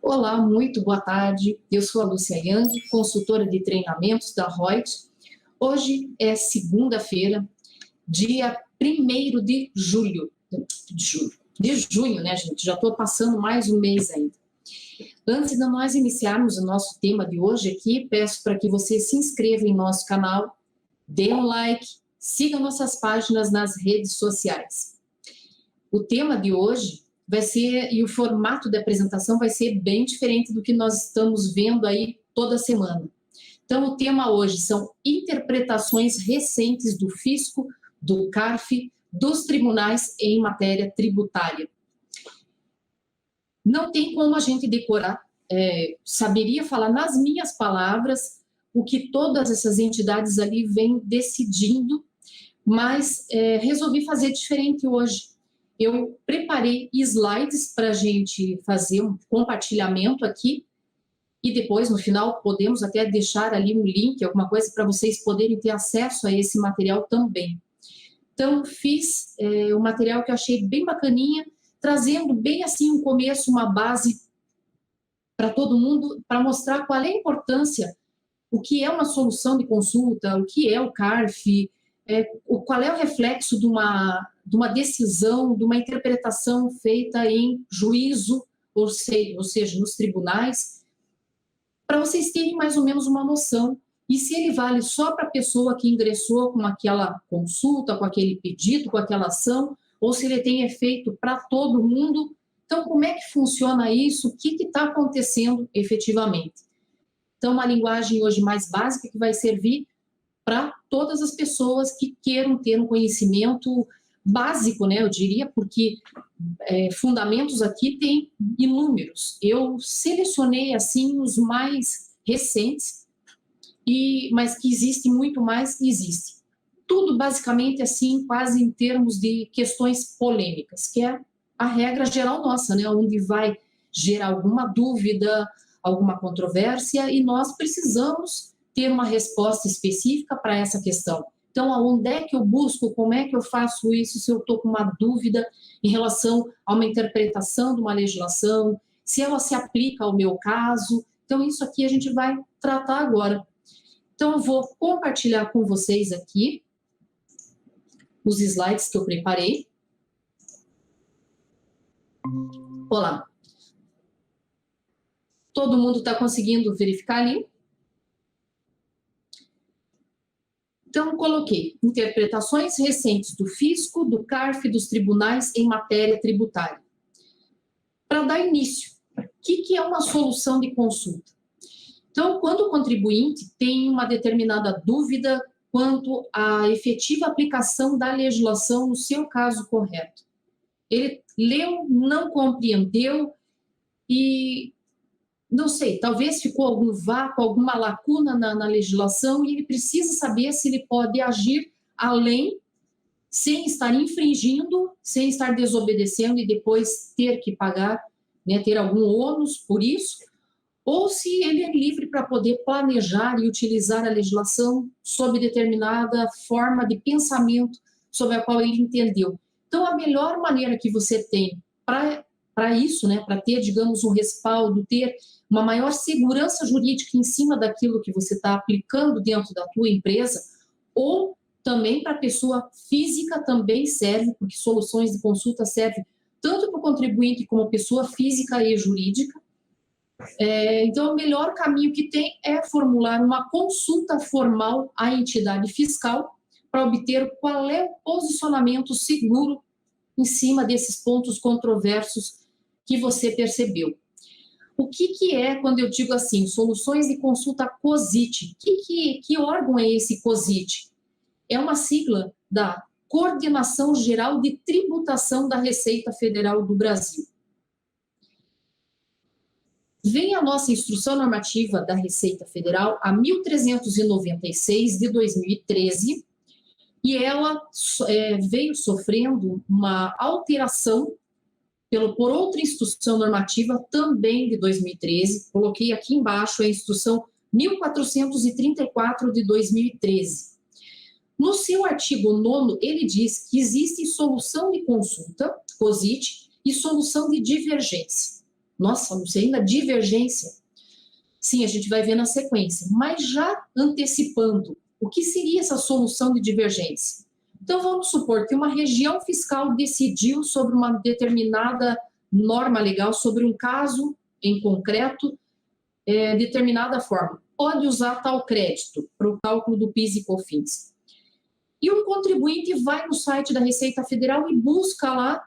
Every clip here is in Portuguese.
Olá, muito boa tarde. Eu sou a Lúcia Yang, consultora de treinamentos da Reut. Hoje é segunda-feira, dia 1º de julho. De junho, né, gente? Já estou passando mais um mês ainda. Antes de nós iniciarmos o nosso tema de hoje aqui, peço para que você se inscreva em nosso canal, dê um like, siga nossas páginas nas redes sociais. O tema de hoje vai ser, e o formato da apresentação vai ser bem diferente do que nós estamos vendo aí toda semana. Então, o tema hoje são interpretações recentes do fisco, do CARF, dos tribunais em matéria tributária. Não tem como a gente decorar, saberia falar nas minhas palavras o que todas essas entidades ali vêm decidindo, mas resolvi fazer diferente hoje. Eu preparei slides para a gente fazer um compartilhamento aqui e depois, no final, podemos até deixar ali um link, alguma coisa para vocês poderem ter acesso a esse material também. Então, fiz um material que eu achei bem bacaninha, trazendo bem assim um começo, uma base para todo mundo, para mostrar qual é a importância, o que é uma solução de consulta, o que é o CARF, qual é o reflexo de uma decisão, de uma interpretação feita em juízo, ou seja, nos tribunais, para vocês terem mais ou menos uma noção, e se ele vale só para a pessoa que ingressou com aquela consulta, com aquele pedido, com aquela ação, ou se ele tem efeito para todo mundo. Então, como é que funciona isso? O que está acontecendo efetivamente? Então, uma linguagem hoje mais básica que vai servir para todas as pessoas que queiram ter um conhecimento básico, né, eu diria, porque fundamentos aqui tem inúmeros. Eu selecionei, assim, os mais recentes, mas que existem muito mais, existe. Tudo, basicamente, assim, quase em termos de questões polêmicas, que é a regra geral nossa, né, onde vai gerar alguma dúvida, alguma controvérsia, e nós precisamos ter uma resposta específica para essa questão. Então, aonde é que eu busco, como é que eu faço isso, se eu estou com uma dúvida em relação a uma interpretação de uma legislação, se ela se aplica ao meu caso. Então, isso aqui a gente vai tratar agora. Então, eu vou compartilhar com vocês aqui os slides que eu preparei. Olá. Todo mundo está conseguindo verificar ali? Então, coloquei interpretações recentes do fisco, do CARF, dos tribunais em matéria tributária. Para dar início, o que é uma solução de consulta? Então, quando o contribuinte tem uma determinada dúvida quanto à efetiva aplicação da legislação no seu caso correto, ele leu, não compreendeu e, não sei, talvez ficou algum vácuo, alguma lacuna na legislação e ele precisa saber se ele pode agir além, sem estar infringindo, sem estar desobedecendo e depois ter que pagar, né, ter algum ônus por isso, ou se ele é livre para poder planejar e utilizar a legislação sob determinada forma de pensamento sobre a qual ele entendeu. Então, a melhor maneira que você tem para isso, né, para ter, digamos, um respaldo, ter uma maior segurança jurídica em cima daquilo que você está aplicando dentro da tua empresa, ou também para a pessoa física também serve, porque soluções de consulta servem tanto para o contribuinte como pessoa física e jurídica. Então, o melhor caminho que tem é formular uma consulta formal à entidade fiscal para obter qual é o posicionamento seguro em cima desses pontos controversos que você percebeu. O que é, quando eu digo assim, soluções de consulta COSIT? Que órgão é esse COSIT? É uma sigla da Coordenação Geral de Tributação da Receita Federal do Brasil. Vem a nossa Instrução Normativa da Receita Federal, a 1396 de 2013, e ela veio sofrendo uma alteração por outra instrução normativa, também de 2013, coloquei aqui embaixo a instrução 1434 de 2013. No seu artigo 9º, ele diz que existe solução de consulta, COSIT, e solução de divergência. Nossa, não sei ainda, divergência. Sim, a gente vai ver na sequência, mas já antecipando, o que seria essa solução de divergência? Então, vamos supor que uma região fiscal decidiu sobre uma determinada norma legal, sobre um caso em concreto, determinada forma. Pode usar tal crédito para o cálculo do PIS e COFINS. E o contribuinte vai no site da Receita Federal e busca lá,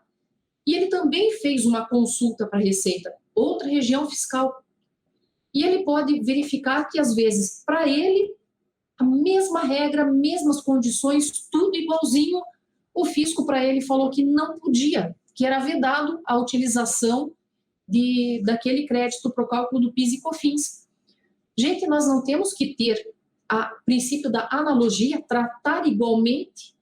e ele também fez uma consulta para a Receita, outra região fiscal. E ele pode verificar que, às vezes, para ele, a mesma regra, mesmas condições, tudo igualzinho, o fisco para ele falou que não podia, que era vedado a utilização daquele crédito para o cálculo do PIS e COFINS. Gente, nós não temos que ter o princípio da analogia, tratar igualmente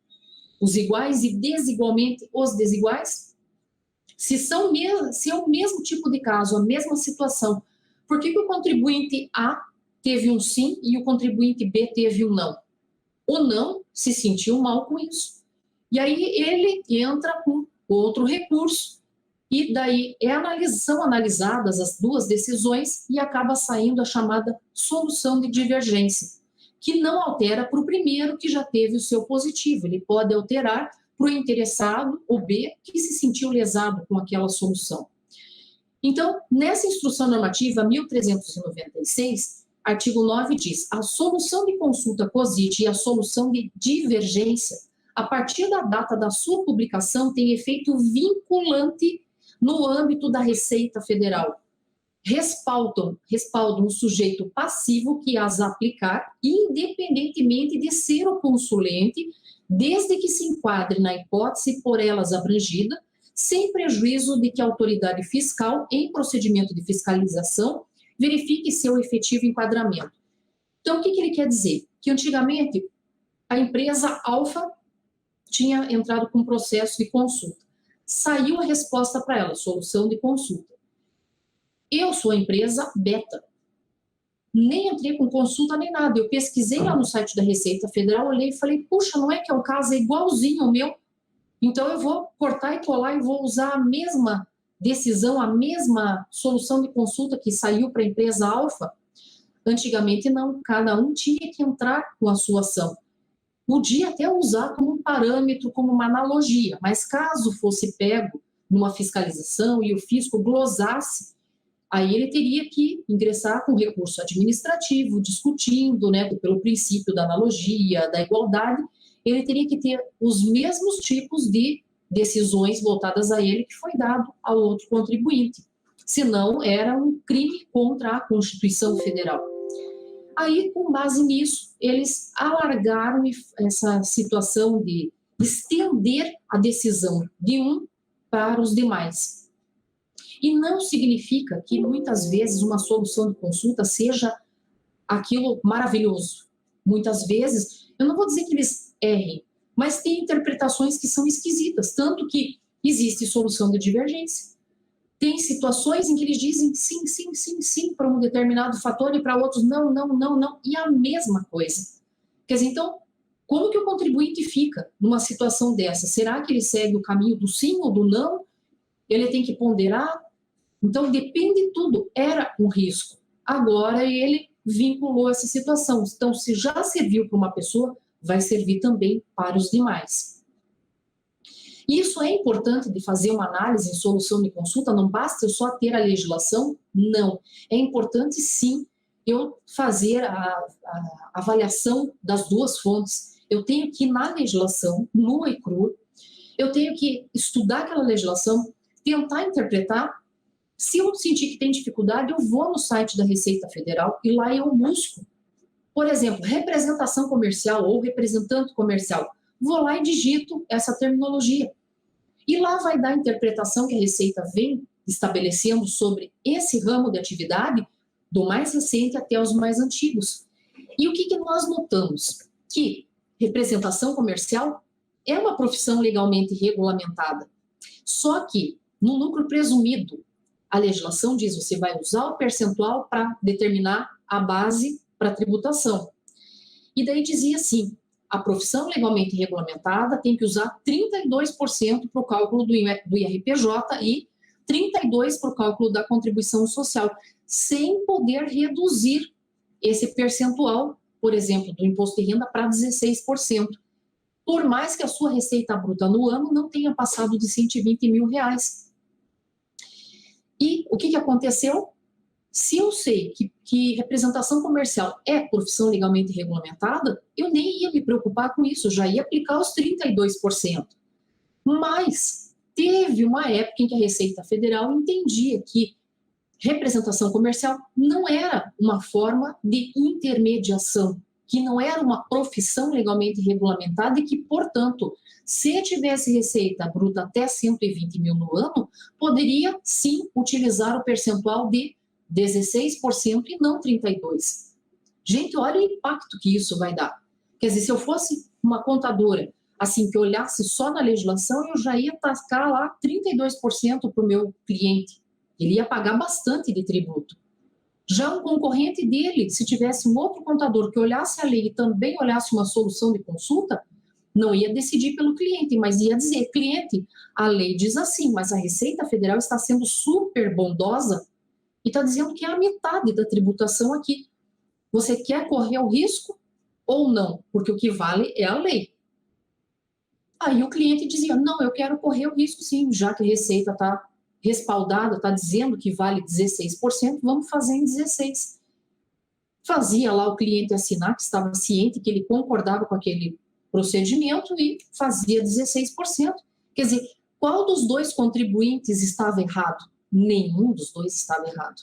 os iguais e desigualmente os desiguais? Se é o mesmo tipo de caso, a mesma situação, por que o contribuinte A teve um sim e o contribuinte B teve um não? O não se sentiu mal com isso. E aí ele entra com outro recurso e daí são analisadas as duas decisões e acaba saindo a chamada solução de divergência, que não altera para o primeiro que já teve o seu positivo. Ele pode alterar para o interessado, o B, que se sentiu lesado com aquela solução. Então, nessa instrução normativa 1396, artigo 9 diz: a solução de consulta COSIT e a solução de divergência, a partir da data da sua publicação, tem efeito vinculante no âmbito da Receita Federal. Respaldam o sujeito passivo que as aplicar, independentemente de ser o consulente, desde que se enquadre na hipótese por elas abrangida, sem prejuízo de que a autoridade fiscal, em procedimento de fiscalização, verifique seu efetivo enquadramento. Então, o que ele quer dizer? Que antigamente a empresa Alfa tinha entrado com um processo de consulta. Saiu a resposta para ela, solução de consulta. Eu sou a empresa Beta. Nem entrei com consulta nem nada. Eu pesquisei lá no site da Receita Federal, olhei e falei, puxa, não é que é o caso é igualzinho ao meu? Então eu vou cortar e colar e vou usar a mesma decisão, a mesma solução de consulta que saiu para a empresa Alfa? Antigamente não, cada um tinha que entrar com a sua ação. Podia até usar como um parâmetro, como uma analogia, mas caso fosse pego numa fiscalização e o fisco glosasse, aí ele teria que ingressar com recurso administrativo, discutindo, né, pelo princípio da analogia, da igualdade, ele teria que ter os mesmos tipos de decisões voltadas a ele que foi dado ao outro contribuinte. Senão, era um crime contra a Constituição Federal. Aí, com base nisso, eles alargaram essa situação de estender a decisão de um para os demais. E não significa que, muitas vezes, uma solução de consulta seja aquilo maravilhoso. Muitas vezes, eu não vou dizer que eles errem, mas tem interpretações que são esquisitas, tanto que existe solução de divergência. Tem situações em que eles dizem sim, sim, sim, sim para um determinado fator e para outros não, não, não, não, e a mesma coisa. Quer dizer, então, como que o contribuinte fica numa situação dessa? Será que ele segue o caminho do sim ou do não? Ele tem que ponderar? Então, depende de tudo. Era um risco. Agora ele vinculou essa situação. Então, se já serviu para uma pessoa, vai servir também para os demais. Isso é importante de fazer uma análise em solução de consulta, não basta eu só ter a legislação? Não. É importante, sim, eu fazer a avaliação das duas fontes. Eu tenho que ir na legislação, nua e crua, eu tenho que estudar aquela legislação, tentar interpretar. Se eu sentir que tem dificuldade, eu vou no site da Receita Federal e lá eu busco. Por exemplo, representação comercial ou representante comercial. Vou lá e digito essa terminologia. E lá vai dar a interpretação que a Receita vem estabelecendo sobre esse ramo de atividade, do mais recente até os mais antigos. E o que nós notamos? Que representação comercial é uma profissão legalmente regulamentada. Só que No lucro presumido, a legislação diz que você vai usar o percentual para determinar a base para tributação. E daí dizia assim, a profissão legalmente regulamentada tem que usar 32% para o cálculo do IRPJ e 32% para o cálculo da contribuição social, sem poder reduzir esse percentual, por exemplo, do imposto de renda para 16%, por mais que a sua receita bruta no ano não tenha passado de R$120 mil. E o que aconteceu? Se eu sei que representação comercial é profissão legalmente regulamentada, eu nem ia me preocupar com isso, eu já ia aplicar os 32%. Mas teve uma época em que a Receita Federal entendia que representação comercial não era uma forma de intermediação, que não era uma profissão legalmente regulamentada e que, portanto, se tivesse receita bruta até R$120 mil no ano, poderia sim utilizar o percentual de 16% e não 32%. Gente, olha o impacto que isso vai dar. Quer dizer, se eu fosse uma contadora, assim, que olhasse só na legislação, eu já ia tascar lá 32% para o meu cliente. Ele ia pagar bastante de tributo. Já um concorrente dele, se tivesse um outro contador que olhasse a lei e também olhasse uma solução de consulta, não ia decidir pelo cliente, mas ia dizer, cliente, a lei diz assim, mas a Receita Federal está sendo super bondosa e está dizendo que é a metade da tributação aqui. Você quer correr o risco ou não? Porque o que vale é a lei. Aí o cliente dizia, não, eu quero correr o risco sim, já que a Receita está respaldada, está dizendo que vale 16%, vamos fazer em 16%. Fazia lá o cliente assinar, que estava ciente que ele concordava com aquele procedimento e fazia 16%. Quer dizer, qual dos dois contribuintes estava errado? Nenhum dos dois estava errado.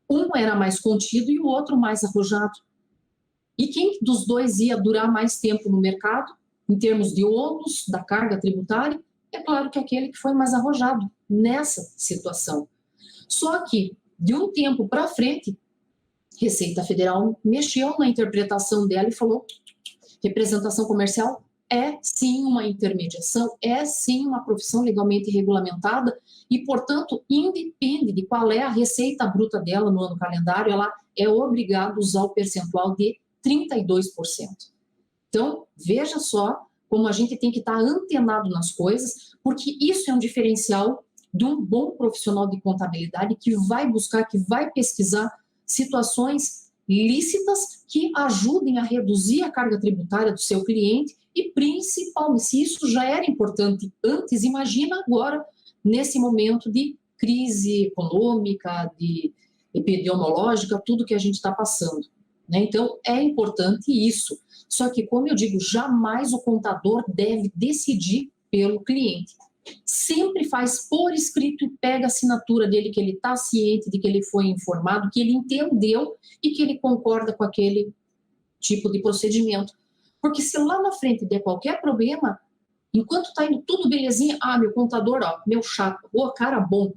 Um era mais contido e o outro mais arrojado. E quem dos dois ia durar mais tempo no mercado, em termos de ônus da carga tributária? É claro que aquele que foi mais arrojado nessa situação. Só que, de um tempo para frente, Receita Federal mexeu na interpretação dela e falou: representação comercial é sim uma intermediação, é sim uma profissão legalmente regulamentada e, portanto, independe de qual é a receita bruta dela no ano calendário, ela é obrigada a usar o percentual de 32%. Então, veja só como a gente tem que estar antenado nas coisas, porque isso é um diferencial de um bom profissional de contabilidade que vai buscar, que vai pesquisar situações lícitas que ajudem a reduzir a carga tributária do seu cliente e, principalmente, se isso já era importante antes, imagina agora, nesse momento de crise econômica, de epidemiológica, tudo que a gente está passando, né? Então, é importante isso. Só que, como eu digo, jamais o contador deve decidir pelo cliente. Sempre faz por escrito e pega a assinatura dele, que ele está ciente de que ele foi informado, que ele entendeu e que ele concorda com aquele tipo de procedimento. Porque se lá na frente der qualquer problema, enquanto está indo tudo belezinha, meu contador, meu chato, cara bom,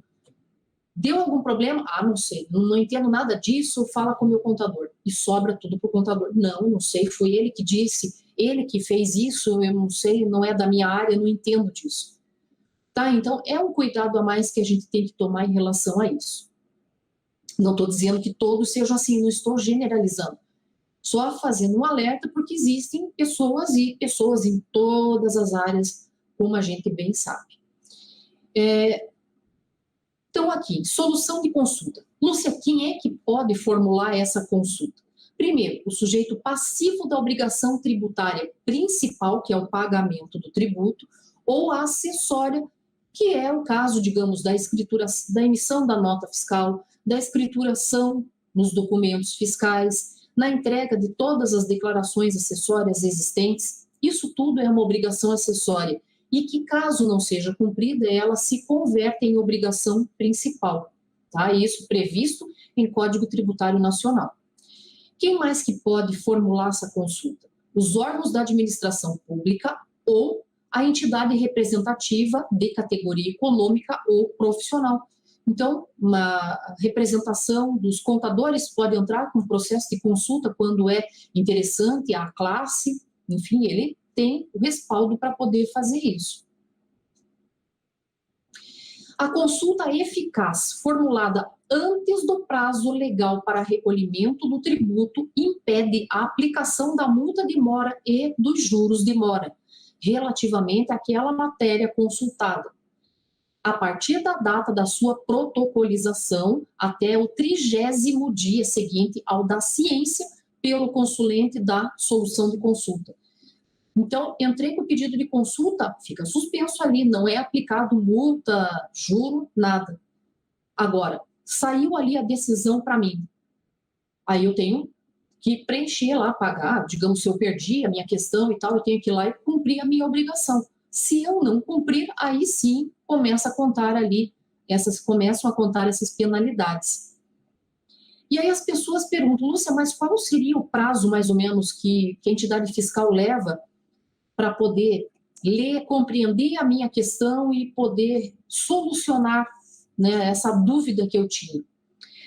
deu algum problema? Não sei, não entendo nada disso, fala com o meu contador. E sobra tudo para o contador. Não sei, foi ele que disse, ele que fez isso, eu não sei, não é da minha área, não entendo disso. Tá? Então, é um cuidado a mais que a gente tem que tomar em relação a isso. Não estou dizendo que todos sejam assim, não estou generalizando. Só fazendo um alerta, porque existem pessoas e pessoas em todas as áreas, como a gente bem sabe. Então, aqui, solução de consulta. Lúcia, quem é que pode formular essa consulta? Primeiro, o sujeito passivo da obrigação tributária principal, que é o pagamento do tributo, ou a acessória, que é o caso, digamos, da escritura, da emissão da nota fiscal, da escrituração nos documentos fiscais, na entrega de todas as declarações acessórias existentes. Isso tudo é uma obrigação acessória e que, caso não seja cumprida, ela se converte em obrigação principal. Tá? Isso previsto em Código Tributário Nacional. Quem mais que pode formular essa consulta? Os órgãos da administração pública ou a entidade representativa de categoria econômica ou profissional. Então, uma representação dos contadores pode entrar com processo de consulta quando é interessante a classe, enfim, ele tem o respaldo para poder fazer isso. A consulta eficaz, formulada antes do prazo legal para recolhimento do tributo, impede a aplicação da multa de mora e dos juros de mora, relativamente àquela matéria consultada, a partir da data da sua protocolização até o 30º dia seguinte ao da ciência pelo consulente da solução de consulta. Então, entrei com o pedido de consulta, fica suspenso ali, não é aplicado multa, juro, nada. Agora, saiu ali a decisão para mim. Aí eu tenho que preencher lá, pagar, digamos, se eu perdi a minha questão e tal, eu tenho que ir lá e cumprir a minha obrigação. Se eu não cumprir, aí sim começam a contar essas penalidades. E aí as pessoas perguntam, Lúcia, mas qual seria o prazo, mais ou menos, que a entidade fiscal leva para poder ler, compreender a minha questão e poder solucionar, né, essa dúvida que eu tinha?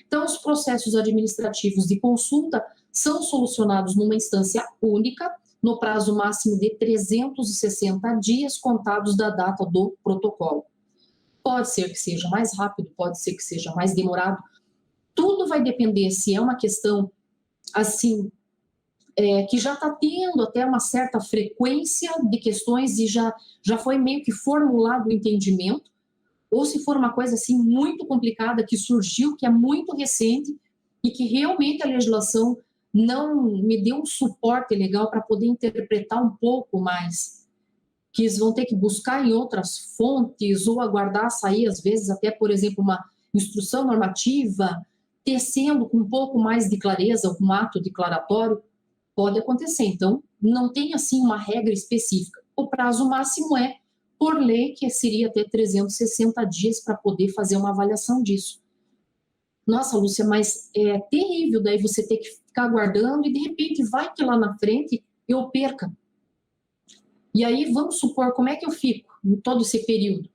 Então, os processos administrativos de consulta são solucionados numa instância única, no prazo máximo de 360 dias contados da data do protocolo. Pode ser que seja mais rápido, pode ser que seja mais demorado. Tudo vai depender se é uma questão, assim, que já está tendo até uma certa frequência de questões e já foi meio que formulado o entendimento, ou se for uma coisa assim muito complicada que surgiu, que é muito recente e que realmente a legislação não me deu um suporte legal para poder interpretar um pouco mais, que eles vão ter que buscar em outras fontes ou aguardar sair, às vezes, até, por exemplo, uma instrução normativa, tecendo com um pouco mais de clareza um ato declaratório, pode acontecer. Então, não tem, assim, uma regra específica. O prazo máximo é, por lei, que seria até 360 dias para poder fazer uma avaliação disso. Nossa, Lúcia, mas é terrível daí você ter que ficar aguardando e, de repente, vai que lá na frente eu perca. E aí, vamos supor, como é que eu fico em todo esse período?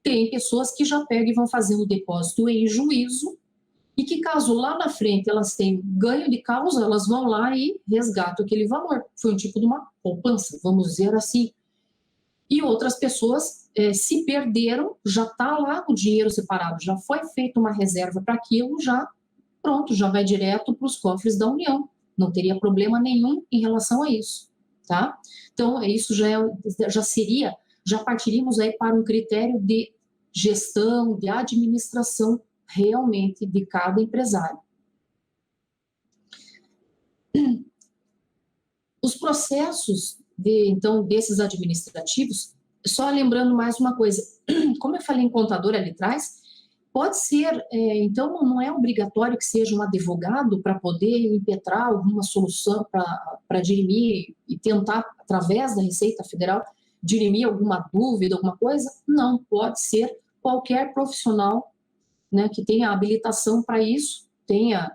Tem pessoas que já pegam e vão fazendo o depósito em juízo e que, caso lá na frente elas tenham ganho de causa, elas vão lá e resgatam aquele valor. Foi um tipo de uma poupança, vamos dizer assim. E outras pessoas se perderam, já está lá o dinheiro separado, já foi feita uma reserva para aquilo, já pronto, já vai direto para os cofres da União. Não teria problema nenhum em relação a isso, tá? Então, isso já partiríamos aí para um critério de gestão, de administração realmente de cada empresário. Os processos desses administrativos, só lembrando mais uma coisa, como eu falei em contador ali atrás, pode ser, então não é obrigatório que seja um advogado para poder impetrar alguma solução para dirimir e tentar, através da Receita Federal, dirimir alguma dúvida, alguma coisa. Não, pode ser qualquer profissional, né, que tenha habilitação para isso, tenha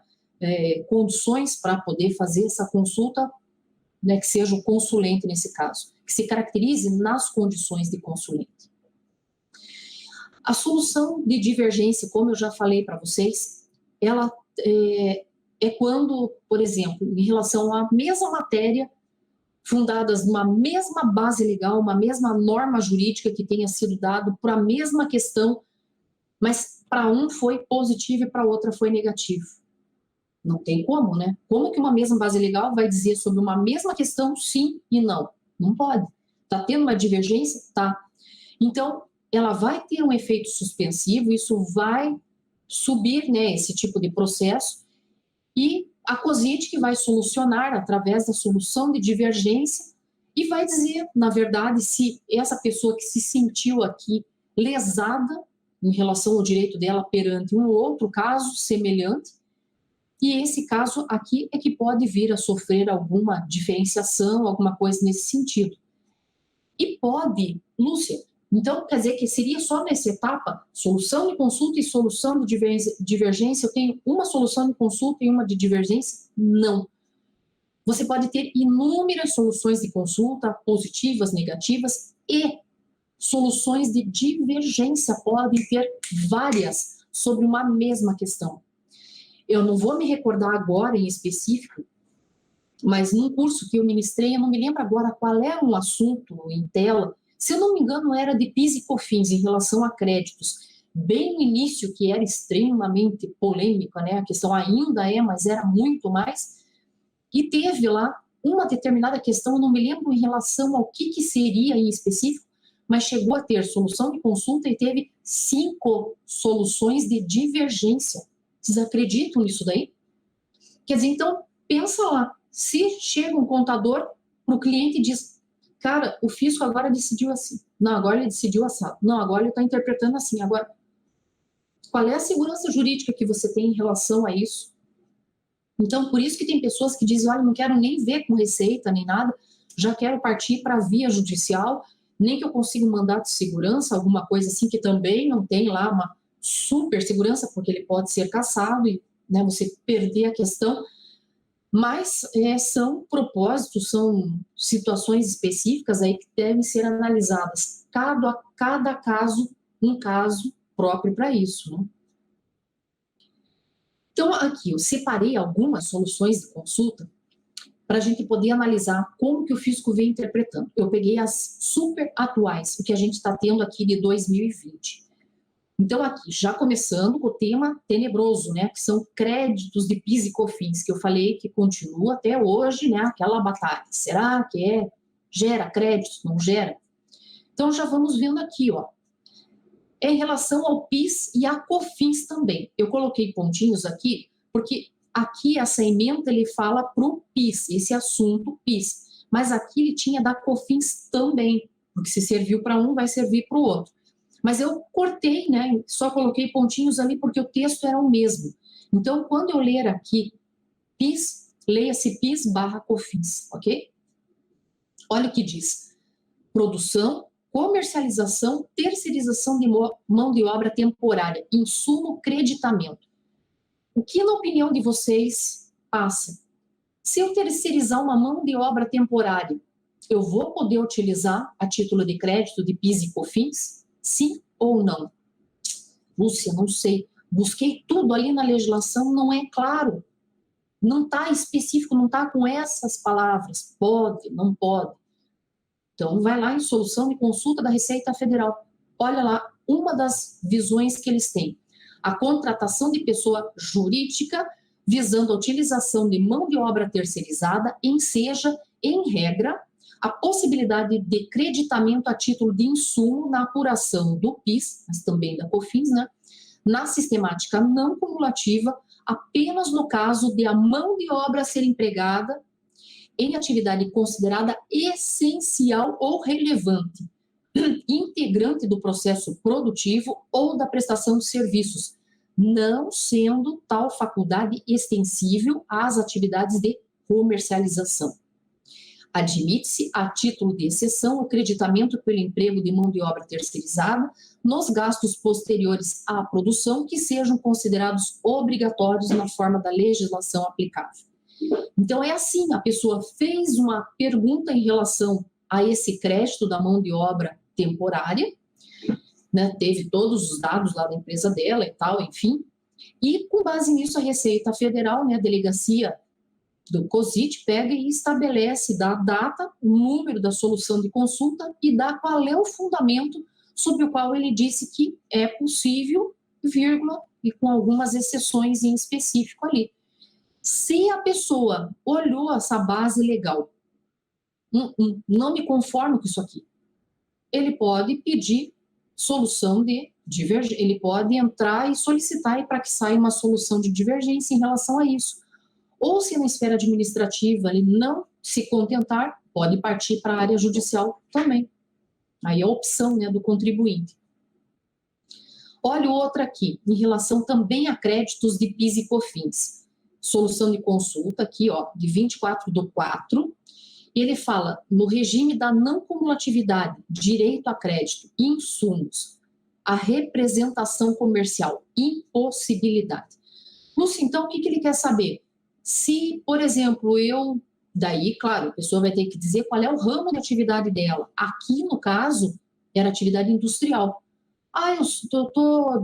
condições para poder fazer essa consulta, né, que seja o consulente nesse caso, que se caracterize nas condições de consulente. A solução de divergência, como eu já falei para vocês, ela é quando, por exemplo, em relação à mesma matéria, fundadas numa mesma base legal, uma mesma norma jurídica que tenha sido dado para a mesma questão, mas para um foi positivo e para outra foi negativo. Não tem como, né? Como que uma mesma base legal vai dizer sobre uma mesma questão sim e não? Não pode. Está tendo uma divergência? Tá. Então, ela vai ter um efeito suspensivo, isso vai subir, né, esse tipo de processo, e a COSIT que vai solucionar através da solução de divergência e vai dizer, na verdade, se essa pessoa que se sentiu aqui lesada em relação ao direito dela perante um outro caso semelhante, e esse caso aqui é que pode vir a sofrer alguma diferenciação, alguma coisa nesse sentido. E pode, Lúcia, então quer dizer que seria só nessa etapa, solução de consulta e solução de divergência, eu tenho uma solução de consulta e uma de divergência? Não. Você pode ter inúmeras soluções de consulta, positivas, negativas, e soluções de divergência, podem ter várias sobre uma mesma questão. Eu não vou me recordar agora em específico, mas num curso que eu ministrei, eu não me lembro agora qual era um assunto em tela, se eu não me engano era de PIS e COFINS em relação a créditos. bem no início, que era extremamente polêmica, né? A questão ainda é, mas era muito mais, e teve lá uma determinada questão, eu não me lembro em relação ao que seria em específico, mas chegou a ter solução de consulta e teve 5 soluções de divergência. Vocês acreditam nisso daí? Quer dizer, então, pensa lá, se chega um contador para o cliente e diz, cara, o fisco agora decidiu assim, não, agora ele decidiu assado, não, agora ele está interpretando assim, agora, qual é a segurança jurídica que você tem em relação a isso? Então, por isso que tem pessoas que dizem, olha, não quero nem ver com receita, nem nada, já quero partir para a via judicial, nem que eu consiga um mandato de segurança, alguma coisa assim, que também não tem lá uma super segurança, porque ele pode ser cassado e, né, você perder a questão, mas são propósitos, são situações específicas aí que devem ser analisadas, cada caso, um caso próprio para isso, né? Então, aqui eu separei algumas soluções de consulta para a gente poder analisar como que o fisco vem interpretando. Eu peguei as super atuais, o que a gente está tendo aqui de 2020. Então, aqui, já começando com o tema tenebroso, né, que são créditos de PIS e COFINS, que eu falei que continua até hoje, né, aquela batalha. Será que gera crédito, não gera? Então, já vamos vendo aqui, ó. Em relação ao PIS e a COFINS também. Eu coloquei pontinhos aqui, porque aqui essa emenda ele fala para o PIS, esse assunto PIS. Mas aqui ele tinha da COFINS também, porque se serviu para um, vai servir para o outro. Mas eu cortei, né? Só coloquei pontinhos ali porque o texto era o mesmo. Então, quando eu ler aqui PIS, leia-se PIS/COFINS, ok? Olha o que diz. Produção, comercialização, terceirização de mão de obra temporária, insumo, creditamento. O que, na opinião de vocês, passa? Se eu terceirizar uma mão de obra temporária, eu vou poder utilizar a título de crédito de PIS e COFINS? Sim ou não? Lúcia, não sei. Busquei tudo ali na legislação, não é claro. Não está específico, não está com essas palavras. Pode, não pode. Então, vai lá em solução de consulta da Receita Federal. Olha lá, uma das visões que eles têm. A contratação de pessoa jurídica visando a utilização de mão de obra terceirizada enseja, em regra, a possibilidade de creditamento a título de insumo na apuração do PIS, mas também da COFINS, né, na sistemática não cumulativa, apenas no caso de a mão de obra ser empregada em atividade considerada essencial ou relevante, integrante do processo produtivo ou da prestação de serviços, não sendo tal faculdade extensível às atividades de comercialização. Admite-se, a título de exceção, o creditamento pelo emprego de mão de obra terceirizada nos gastos posteriores à produção que sejam considerados obrigatórios na forma da legislação aplicável. Então, é assim, a pessoa fez uma pergunta em relação a esse crédito da mão de obra temporária, né, teve todos os dados lá da empresa dela e tal, enfim, e com base nisso a Receita Federal, né, a delegacia do COSIT, pega e estabelece, dá a data, o número da solução de consulta e dá qual é o fundamento sobre o qual ele disse que é possível, vírgula, e com algumas exceções em específico ali. Se a pessoa olhou essa base legal, não me conformo com isso aqui, ele pode pedir solução de divergência, ele pode entrar e solicitar para que saia uma solução de divergência em relação a isso. Ou se na esfera administrativa ele não se contentar, pode partir para a área judicial também. Aí é a opção, né, do contribuinte. Olha o outro aqui, em relação também a créditos de PIS e COFINS. Solução de consulta aqui, ó, de 24/4, ele fala no regime da não cumulatividade, direito a crédito, insumos, a representação comercial, impossibilidade. Lúcia, então, o que ele quer saber? Se, por exemplo, daí, claro, a pessoa vai ter que dizer qual é o ramo de atividade dela. Aqui, no caso, era atividade industrial. Ah, eu estou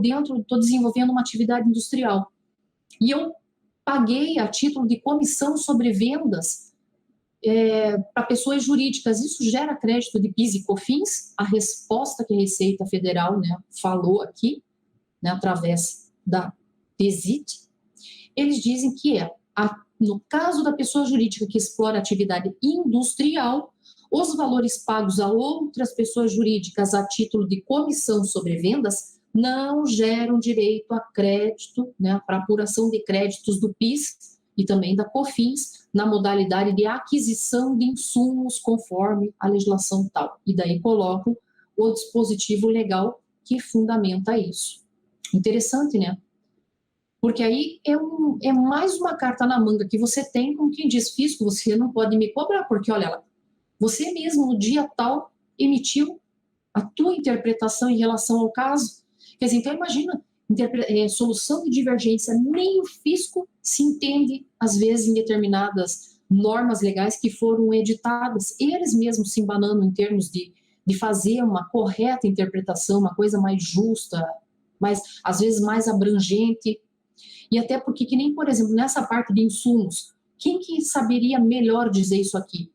desenvolvendo uma atividade industrial. E eu paguei a título de comissão sobre vendas para pessoas jurídicas. Isso gera crédito de PIS e COFINS? A resposta que a Receita Federal, né, falou aqui né, através da PESIT, eles dizem que no caso da pessoa jurídica que explora atividade industrial, os valores pagos a outras pessoas jurídicas a título de comissão sobre vendas não geram direito a crédito, né, para apuração de créditos do PIS e também da COFINS, na modalidade de aquisição de insumos conforme a legislação tal. E daí colocam o dispositivo legal que fundamenta isso. Interessante, né? Porque aí é mais uma carta na manga que você tem com quem diz, fisco, você não pode me cobrar, porque olha, você mesmo no dia tal emitiu a tua interpretação em relação ao caso. Quer dizer, então imagina, solução de divergência, nem o fisco se entende, às vezes, em determinadas normas legais que foram editadas, eles mesmos se embanando em termos de fazer uma correta interpretação, uma coisa mais justa, mas às vezes mais abrangente. E até porque, que nem, por exemplo, nessa parte de insumos, quem que saberia melhor dizer isso aqui?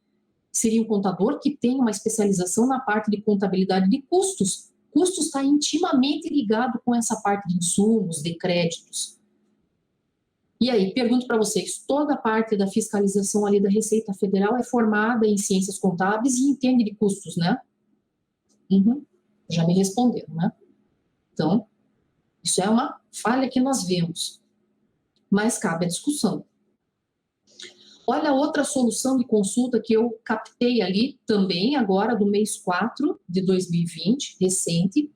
Seria um contador que tem uma especialização na parte de contabilidade de custos. Custos está intimamente ligado com essa parte de insumos, de créditos. E aí, pergunto para vocês, toda a parte da fiscalização ali da Receita Federal é formada em ciências contábeis e entende de custos, né? Já me responderam, né? Então, isso é uma falha que nós vemos, mas cabe a discussão. Olha outra solução de consulta que eu captei ali também, agora do mês 4 de 2020, recente,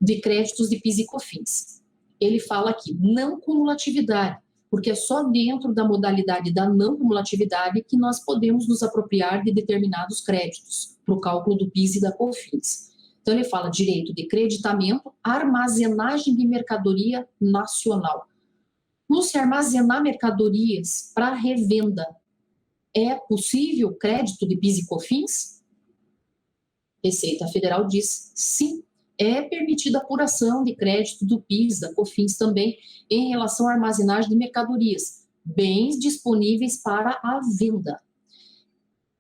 de créditos de PIS e COFINS. Ele fala aqui, não cumulatividade, porque é só dentro da modalidade da não cumulatividade que nós podemos nos apropriar de determinados créditos para o cálculo do PIS e da COFINS. Então, ele fala direito de creditamento, armazenagem de mercadoria nacional. Lúcia, armazenar mercadorias para revenda, é possível crédito de PIS e COFINS? Receita Federal diz sim, é permitida a apuração de crédito do PIS, da COFINS também, em relação à armazenagem de mercadorias, bens disponíveis para a venda.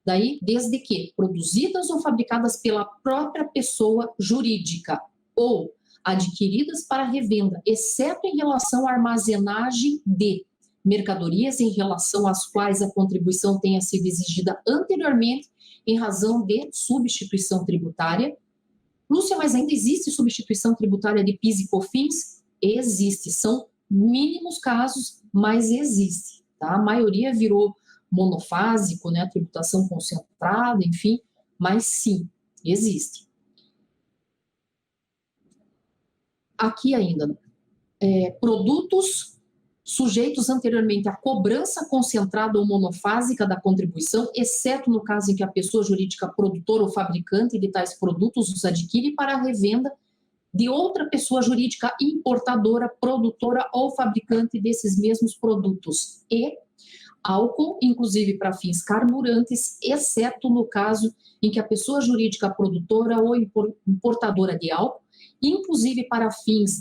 Daí, desde que produzidas ou fabricadas pela própria pessoa jurídica ou adquiridas para revenda, exceto em relação à armazenagem de mercadorias em relação às quais a contribuição tenha sido exigida anteriormente em razão de substituição tributária. Lúcia, mas ainda existe substituição tributária de PIS e COFINS? Existe, são mínimos casos, mas existe, tá? A maioria virou monofásico, né, tributação concentrada, enfim, mas sim, existe. Aqui ainda, produtos sujeitos anteriormente à cobrança concentrada ou monofásica da contribuição, exceto no caso em que a pessoa jurídica produtora ou fabricante de tais produtos os adquire para a revenda de outra pessoa jurídica importadora, produtora ou fabricante desses mesmos produtos. E álcool, inclusive para fins carburantes, exceto no caso em que a pessoa jurídica produtora ou importadora de álcool, inclusive para fins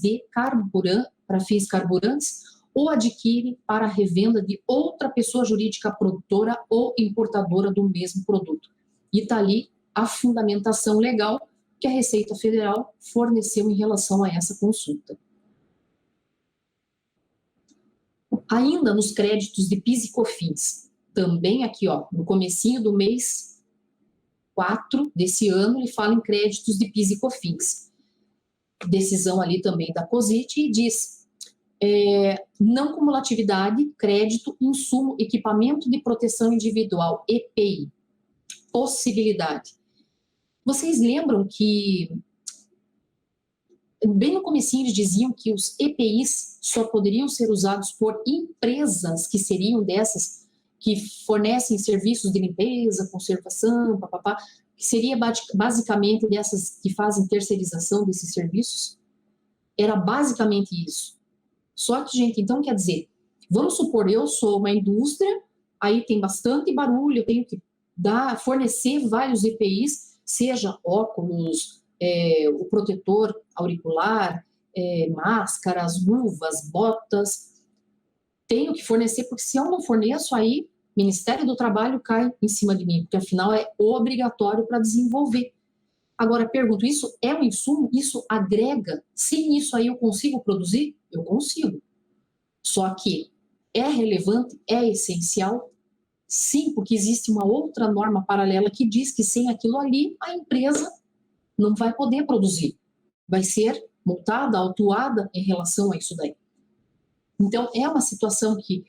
carburantes, ou adquire para revenda de outra pessoa jurídica produtora ou importadora do mesmo produto. E está ali a fundamentação legal que a Receita Federal forneceu em relação a essa consulta. Ainda nos créditos de PIS e COFINS, também aqui, ó, no comecinho do mês 4 desse ano, ele fala em créditos de PIS e COFINS. Decisão ali também da COSIT e diz não cumulatividade, crédito, insumo, equipamento de proteção individual, EPI. Possibilidade. Vocês lembram que bem no comecinho eles diziam que os EPIs só poderiam ser usados por empresas que seriam dessas que fornecem serviços de limpeza, conservação, papapá, que seria basicamente dessas que fazem terceirização desses serviços? Era basicamente isso. Só que, gente, então quer dizer, vamos supor, eu sou uma indústria, aí tem bastante barulho, eu tenho que fornecer vários EPIs, seja óculos, o protetor auricular, máscaras, luvas, botas, tenho que fornecer, porque se eu não forneço, aí o Ministério do Trabalho cai em cima de mim, porque afinal é obrigatório para desenvolver. Agora, pergunto, isso é um insumo? Isso agrega? Sem isso aí eu consigo produzir? Eu consigo. Só que é relevante? É essencial? Sim, porque existe uma outra norma paralela que diz que sem aquilo ali, a empresa não vai poder produzir. Vai ser multada, autuada em relação a isso daí. Então, é uma situação que,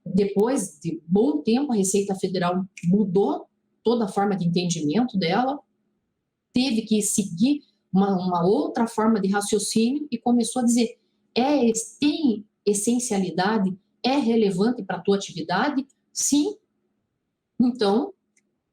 depois de bom tempo, a Receita Federal mudou toda a forma de entendimento dela, teve que seguir uma outra forma de raciocínio e começou a dizer, tem essencialidade, é relevante para a tua atividade? Sim. Então,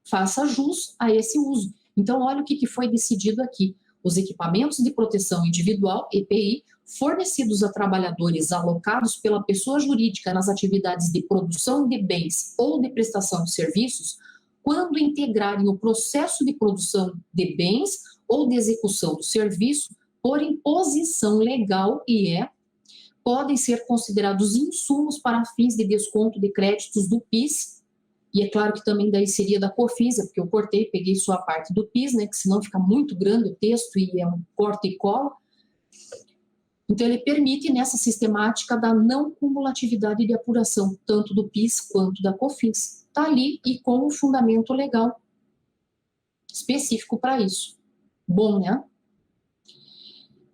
faça jus a esse uso. Então, olha o que foi decidido aqui. Os equipamentos de proteção individual, EPI, fornecidos a trabalhadores alocados pela pessoa jurídica nas atividades de produção de bens ou de prestação de serviços, quando integrarem o processo de produção de bens ou de execução do serviço por imposição legal podem ser considerados insumos para fins de desconto de créditos do PIS, e é claro que também daí seria da COFINS, porque eu cortei, peguei só a parte do PIS, né, que senão fica muito grande o texto e é um corta e cola. Então, ele permite nessa sistemática da não cumulatividade de apuração, tanto do PIS quanto da COFINS. Está ali e com o fundamento legal específico para isso. Bom, né?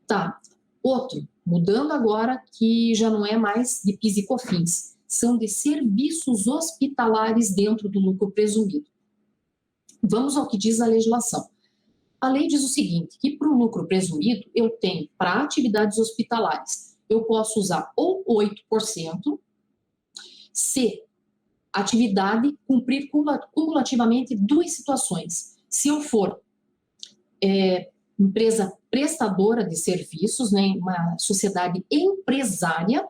Tá. Outro, mudando agora, que já não é mais de PIS e COFINS, são de serviços hospitalares dentro do lucro presumido. Vamos ao que diz a legislação. A lei diz o seguinte, que para o lucro presumido, eu tenho, para atividades hospitalares, eu posso usar ou 8%, se a atividade cumprir cumulativamente duas situações. Se eu for empresa prestadora de serviços, né, uma sociedade empresária,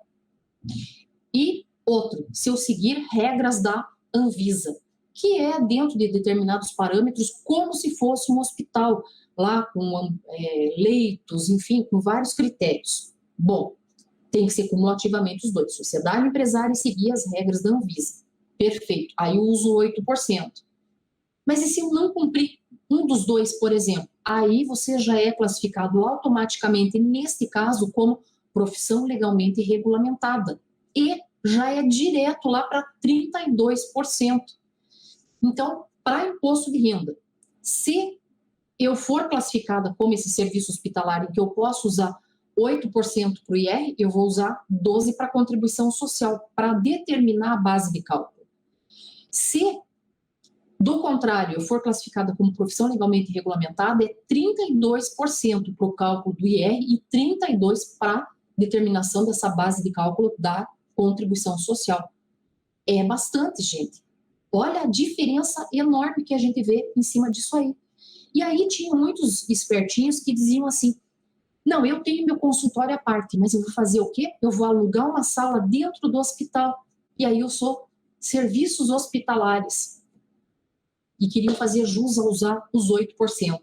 e outro, se eu seguir regras da Anvisa, que é dentro de determinados parâmetros, como se fosse um hospital, lá com leitos, enfim, com vários critérios. Bom, tem que ser cumulativamente os dois, sociedade empresária e seguir as regras da Anvisa. Perfeito, aí eu uso 8%. Mas e se eu não cumprir um dos dois, por exemplo? Aí você já é classificado automaticamente, neste caso, como profissão legalmente regulamentada. E já é direto lá para 32%. Então, para imposto de renda, se eu for classificada como esse serviço hospitalar em que eu posso usar 8% para o IR, eu vou usar 12% para contribuição social, para determinar a base de cálculo. Se, do contrário, eu for classificada como profissão legalmente regulamentada, é 32% para o cálculo do IR e 32% para determinação dessa base de cálculo da contribuição social. É bastante, gente. Olha a diferença enorme que a gente vê em cima disso aí. E aí tinha muitos espertinhos que diziam assim, não, eu tenho meu consultório à parte, mas eu vou fazer o quê? Eu vou alugar uma sala dentro do hospital. E aí eu sou serviços hospitalares. E queriam fazer jus a usar os 8%.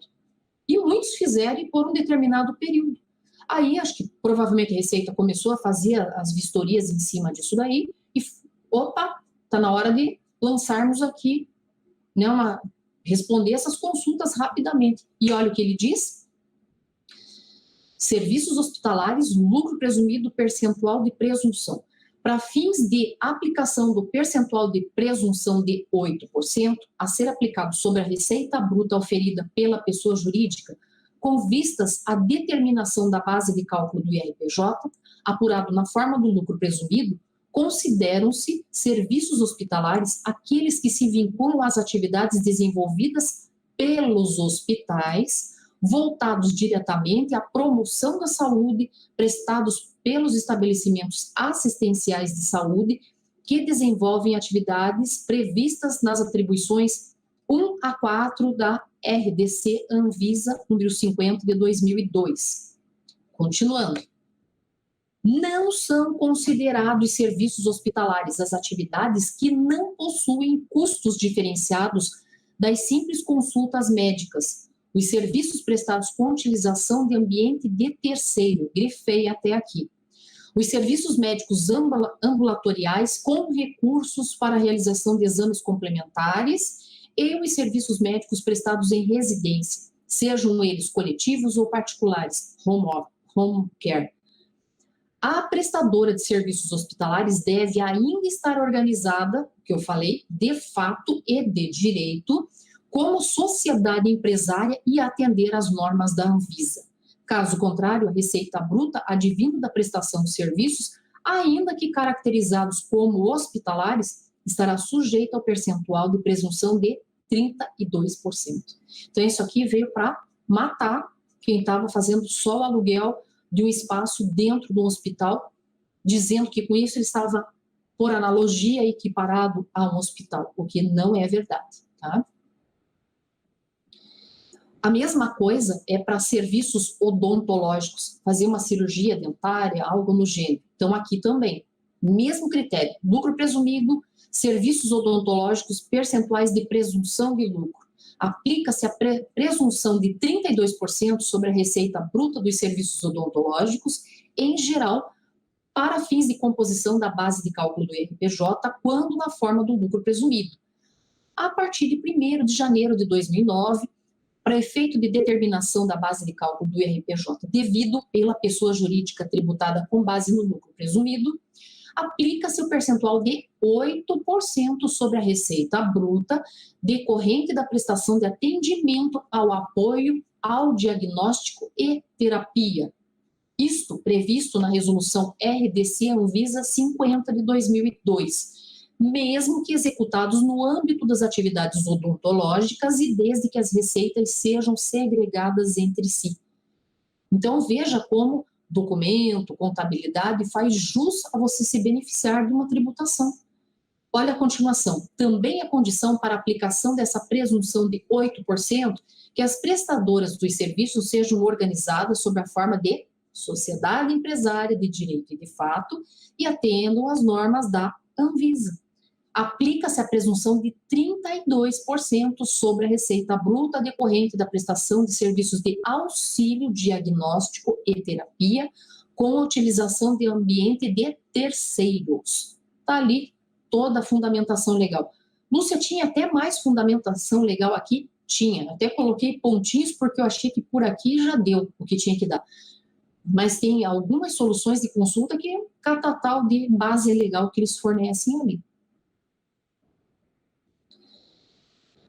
E muitos fizeram e por um determinado período. Aí acho que provavelmente a Receita começou a fazer as vistorias em cima disso daí e, opa, está na hora de lançarmos aqui, né, responder essas consultas rapidamente. E olha o que ele diz. Serviços hospitalares, lucro presumido percentual de presunção. Para fins de aplicação do percentual de presunção de 8%, a ser aplicado sobre a receita bruta oferida pela pessoa jurídica, com vistas à determinação da base de cálculo do IRPJ, apurado na forma do lucro presumido, consideram-se serviços hospitalares aqueles que se vinculam às atividades desenvolvidas pelos hospitais, voltados diretamente à promoção da saúde, prestados pelos estabelecimentos assistenciais de saúde, que desenvolvem atividades previstas nas atribuições 1 a 4 da RDC Anvisa, número 50 de 2002. Continuando. Não são considerados serviços hospitalares as atividades que não possuem custos diferenciados das simples consultas médicas, os serviços prestados com utilização de ambiente de terceiro, grifei até aqui, os serviços médicos ambulatoriais com recursos para a realização de exames complementares e os serviços médicos prestados em residência, sejam eles coletivos ou particulares, home care. A prestadora de serviços hospitalares deve ainda estar organizada, que eu falei, de fato e de direito, como sociedade empresária e atender às normas da Anvisa. Caso contrário, a receita bruta advindo da prestação de serviços, ainda que caracterizados como hospitalares, estará sujeita ao percentual de presunção de 32%. Então, isso aqui veio para matar quem estava fazendo só o aluguel de um espaço dentro do hospital, dizendo que com isso ele estava, por analogia, equiparado a um hospital, o que não é verdade, tá? A mesma coisa é para serviços odontológicos, fazer uma cirurgia dentária, algo no gênero. Então, aqui também, mesmo critério, lucro presumido, serviços odontológicos, percentuais de presunção de lucro. Aplica-se a presunção de 32% sobre a receita bruta dos serviços odontológicos, em geral, para fins de composição da base de cálculo do IRPJ, quando na forma do lucro presumido. A partir de 1º de janeiro de 2009, para efeito de determinação da base de cálculo do IRPJ devido pela pessoa jurídica tributada com base no lucro presumido, aplica-se o percentual de 8% sobre a receita bruta decorrente da prestação de atendimento ao apoio ao diagnóstico e terapia. Isto previsto na resolução RDC Anvisa 50 de 2002, mesmo que executados no âmbito das atividades odontológicas e desde que as receitas sejam segregadas entre si. Então, veja como documento, contabilidade faz jus a você se beneficiar de uma tributação. Olha a continuação. Também é condição para a aplicação dessa presunção de 8% que as prestadoras dos serviços sejam organizadas sob a forma de sociedade empresária de direito e de fato e atendam às normas da Anvisa. Aplica-se a presunção de 32% sobre a receita bruta decorrente da prestação de serviços de auxílio diagnóstico e terapia com a utilização de ambiente de terceiros. Está ali toda a fundamentação legal. Lúcia, tinha até mais fundamentação legal aqui? Tinha. Até coloquei pontinhos porque eu achei que por aqui já deu o que tinha que dar. Mas tem algumas soluções de consulta que é catatal de base legal que eles fornecem ali.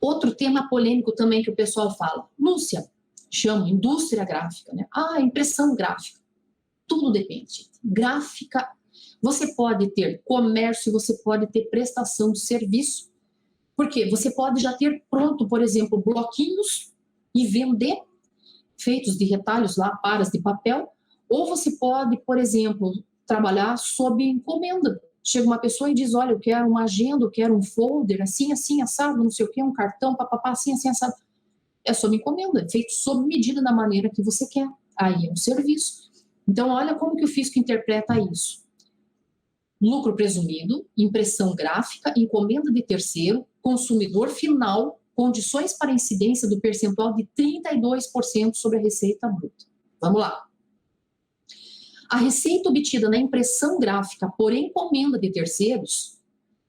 Outro tema polêmico também que o pessoal fala. Lúcia, chama indústria gráfica, né? Ah, impressão gráfica. Tudo depende. Gráfica, você pode ter comércio, você pode ter prestação de serviço. Porque você pode já ter pronto, por exemplo, bloquinhos e vender, feitos de retalhos lá, paras de papel. Ou você pode, por exemplo, trabalhar sob encomenda. Chega uma pessoa e diz, olha, eu quero uma agenda, eu quero um folder, assim, assim, assado, não sei o quê, um cartão, papapá, assim, assim, assado. É sob encomenda, é feito sob medida da maneira que você quer. Aí é um serviço. Então, olha como que o fisco interpreta isso. Lucro presumido, impressão gráfica, encomenda de terceiro, consumidor final, condições para incidência do percentual de 32% sobre a receita bruta. Vamos lá. A receita obtida na impressão gráfica por encomenda de terceiros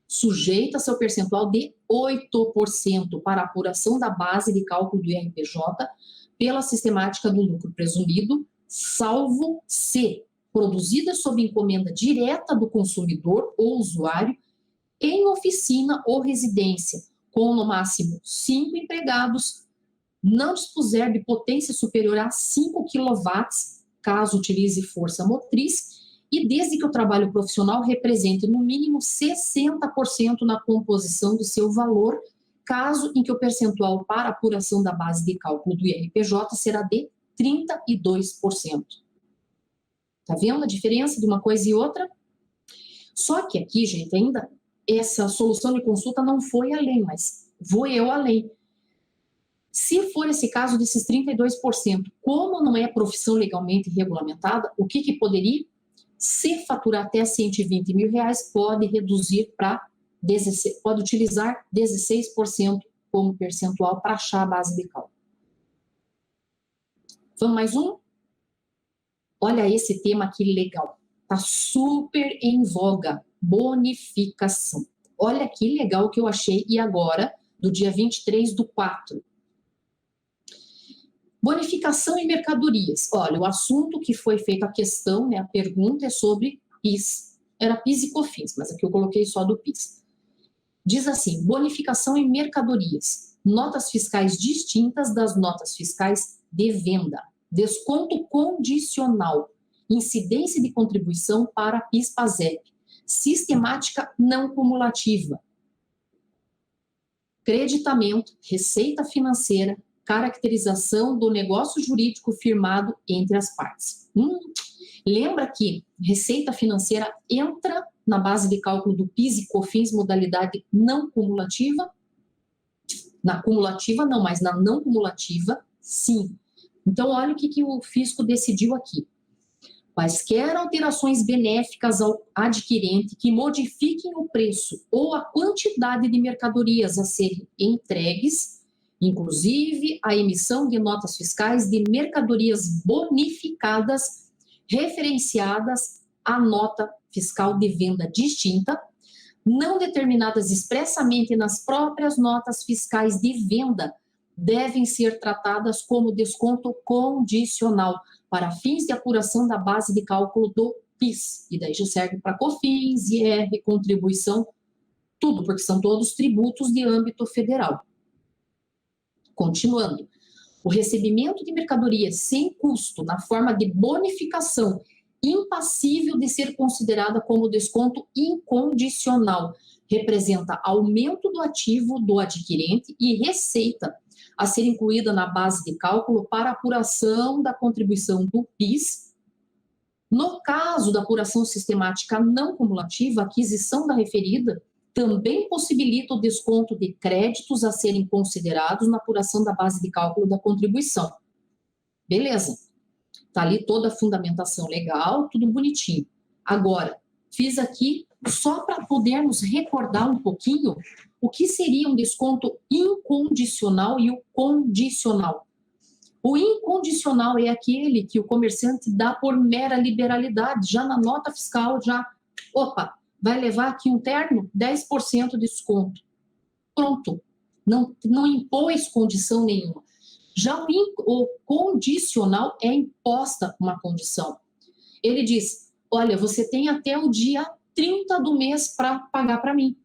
sujeita-se ao percentual de 8% para a apuração da base de cálculo do IRPJ pela sistemática do lucro presumido, salvo se produzida sob encomenda direta do consumidor ou usuário em oficina ou residência, com no máximo 5 empregados, não dispuser de potência superior a 5 kW, caso utilize força motriz, e desde que o trabalho profissional represente no mínimo 60% na composição do seu valor, caso em que o percentual para apuração da base de cálculo do IRPJ será de 32%. Tá vendo a diferença de uma coisa e outra? Só que aqui, gente, ainda essa solução de consulta não foi além, mas vou eu além. Se for esse caso desses 32%, como não é profissão legalmente regulamentada, o que poderia? Se faturar até 120 mil reais, pode reduzir para 16, pode utilizar 16% como percentual para achar a base de cálculo. Vamos mais um? Olha esse tema aqui legal. Está super em voga. Bonificação. Olha que legal que eu achei. E agora, do dia 23/4. Bonificação em mercadorias. Olha, o assunto que foi feita a questão, né, a pergunta é sobre PIS. Era PIS e COFINS, mas aqui eu coloquei só do PIS. Diz assim, bonificação em mercadorias. Notas fiscais distintas das notas fiscais de venda. Desconto condicional. Incidência de contribuição para PIS/PASEP. Sistemática não cumulativa. Creditamento, receita financeira, caracterização do negócio jurídico firmado entre as partes. Lembra que receita financeira entra na base de cálculo do PIS e COFINS, modalidade não cumulativa? Na cumulativa não, mas na não cumulativa, sim. Então, olha o que o fisco decidiu aqui. Quaisquer alterações benéficas ao adquirente que modifiquem o preço ou a quantidade de mercadorias a serem entregues, inclusive a emissão de notas fiscais de mercadorias bonificadas referenciadas à nota fiscal de venda distinta, não determinadas expressamente nas próprias notas fiscais de venda, devem ser tratadas como desconto condicional para fins de apuração da base de cálculo do PIS. E daí já serve para COFINS, IR, contribuição, tudo, porque são todos tributos de âmbito federal. Continuando, o recebimento de mercadorias sem custo na forma de bonificação impassível de ser considerada como desconto incondicional representa aumento do ativo do adquirente e receita a ser incluída na base de cálculo para apuração da contribuição do PIS. No caso da apuração sistemática não cumulativa, a aquisição da referida também possibilita o desconto de créditos a serem considerados na apuração da base de cálculo da contribuição. Beleza. Está ali toda a fundamentação legal, tudo bonitinho. Agora, fiz aqui só para podermos recordar um pouquinho o que seria um desconto incondicional e o condicional. O incondicional é aquele que o comerciante dá por mera liberalidade, já na nota fiscal, opa, vai levar aqui um terno, 10% de desconto. Pronto, não impôs condição nenhuma. Já o condicional é imposta uma condição. Ele diz, olha, você tem até o dia 30 do mês para pagar para mim.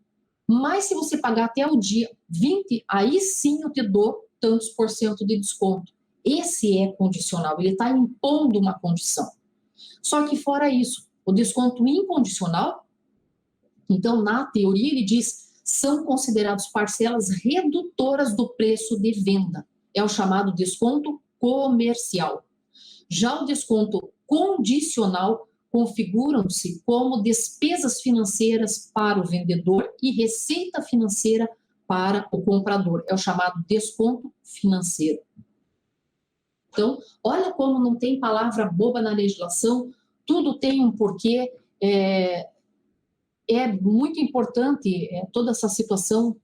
Mas se você pagar até o dia 20, aí sim eu te dou tantos por cento de desconto. Esse é condicional, ele está impondo uma condição. Só que fora isso, o desconto incondicional, então na teoria ele diz, são considerados parcelas redutoras do preço de venda. É o chamado desconto comercial. Já o desconto condicional configuram-se como despesas financeiras para o vendedor e receita financeira para o comprador. É o chamado desconto financeiro. Então, olha como não tem palavra boba na legislação, tudo tem um porquê. É muito importante toda essa situação,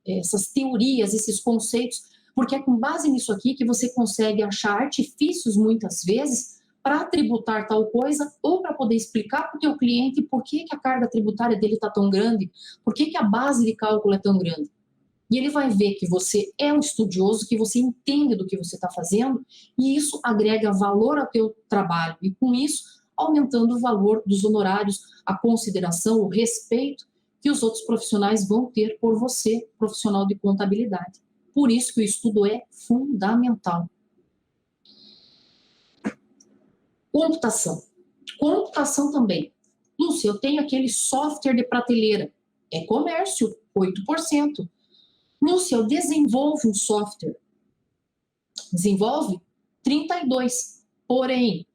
essas teorias, esses conceitos, porque é com base nisso aqui que você consegue achar artifícios, muitas vezes, para tributar tal coisa ou para poder explicar para o teu cliente por que a carga tributária dele está tão grande, por que a base de cálculo é tão grande. E ele vai ver que você é um estudioso, que você entende do que você está fazendo e isso agrega valor ao teu trabalho e com isso aumentando o valor dos honorários, a consideração, o respeito que os outros profissionais vão ter por você, profissional de contabilidade. Por isso que o estudo é fundamental. Computação. Computação também. Lúcia, eu tenho aquele software de prateleira. É comércio, 8%. Lúcia, eu desenvolvo um software. Desenvolve 32%. Porém,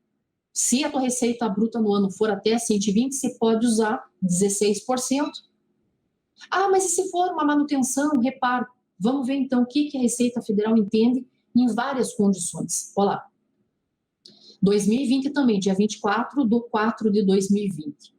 se a tua receita bruta no ano for até 120, você pode usar 16%. Ah, mas e se for uma manutenção, reparo? Vamos ver então o que a Receita Federal entende em várias condições. Olha lá. 2020 também, dia 24/4/2020.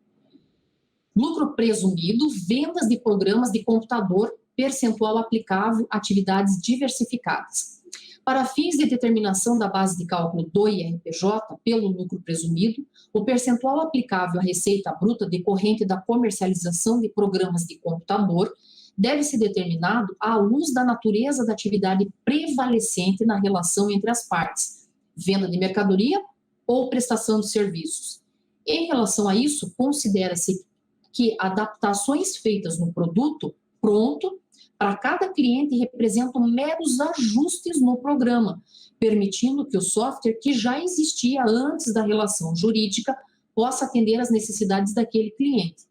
Lucro presumido, vendas de programas de computador, percentual aplicável, atividades diversificadas. Para fins de determinação da base de cálculo do IRPJ, pelo lucro presumido, o percentual aplicável à receita bruta decorrente da comercialização de programas de computador deve ser determinado à luz da natureza da atividade prevalecente na relação entre as partes, venda de mercadoria ou prestação de serviços. Em relação a isso, considera-se que adaptações feitas no produto pronto para cada cliente representam meros ajustes no programa, permitindo que o software que já existia antes da relação jurídica possa atender às necessidades daquele cliente.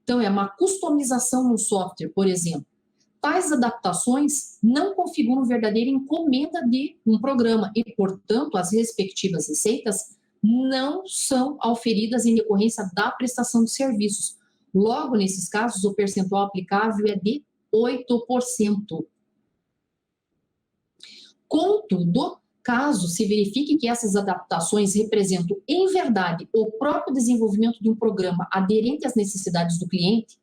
Então, é uma customização no software, por exemplo. Tais adaptações não configuram verdadeira encomenda de um programa e, portanto, as respectivas receitas não são auferidas em decorrência da prestação de serviços. Logo, nesses casos, o percentual aplicável é de 8%. Contudo, caso se verifique que essas adaptações representam, em verdade, o próprio desenvolvimento de um programa aderente às necessidades do cliente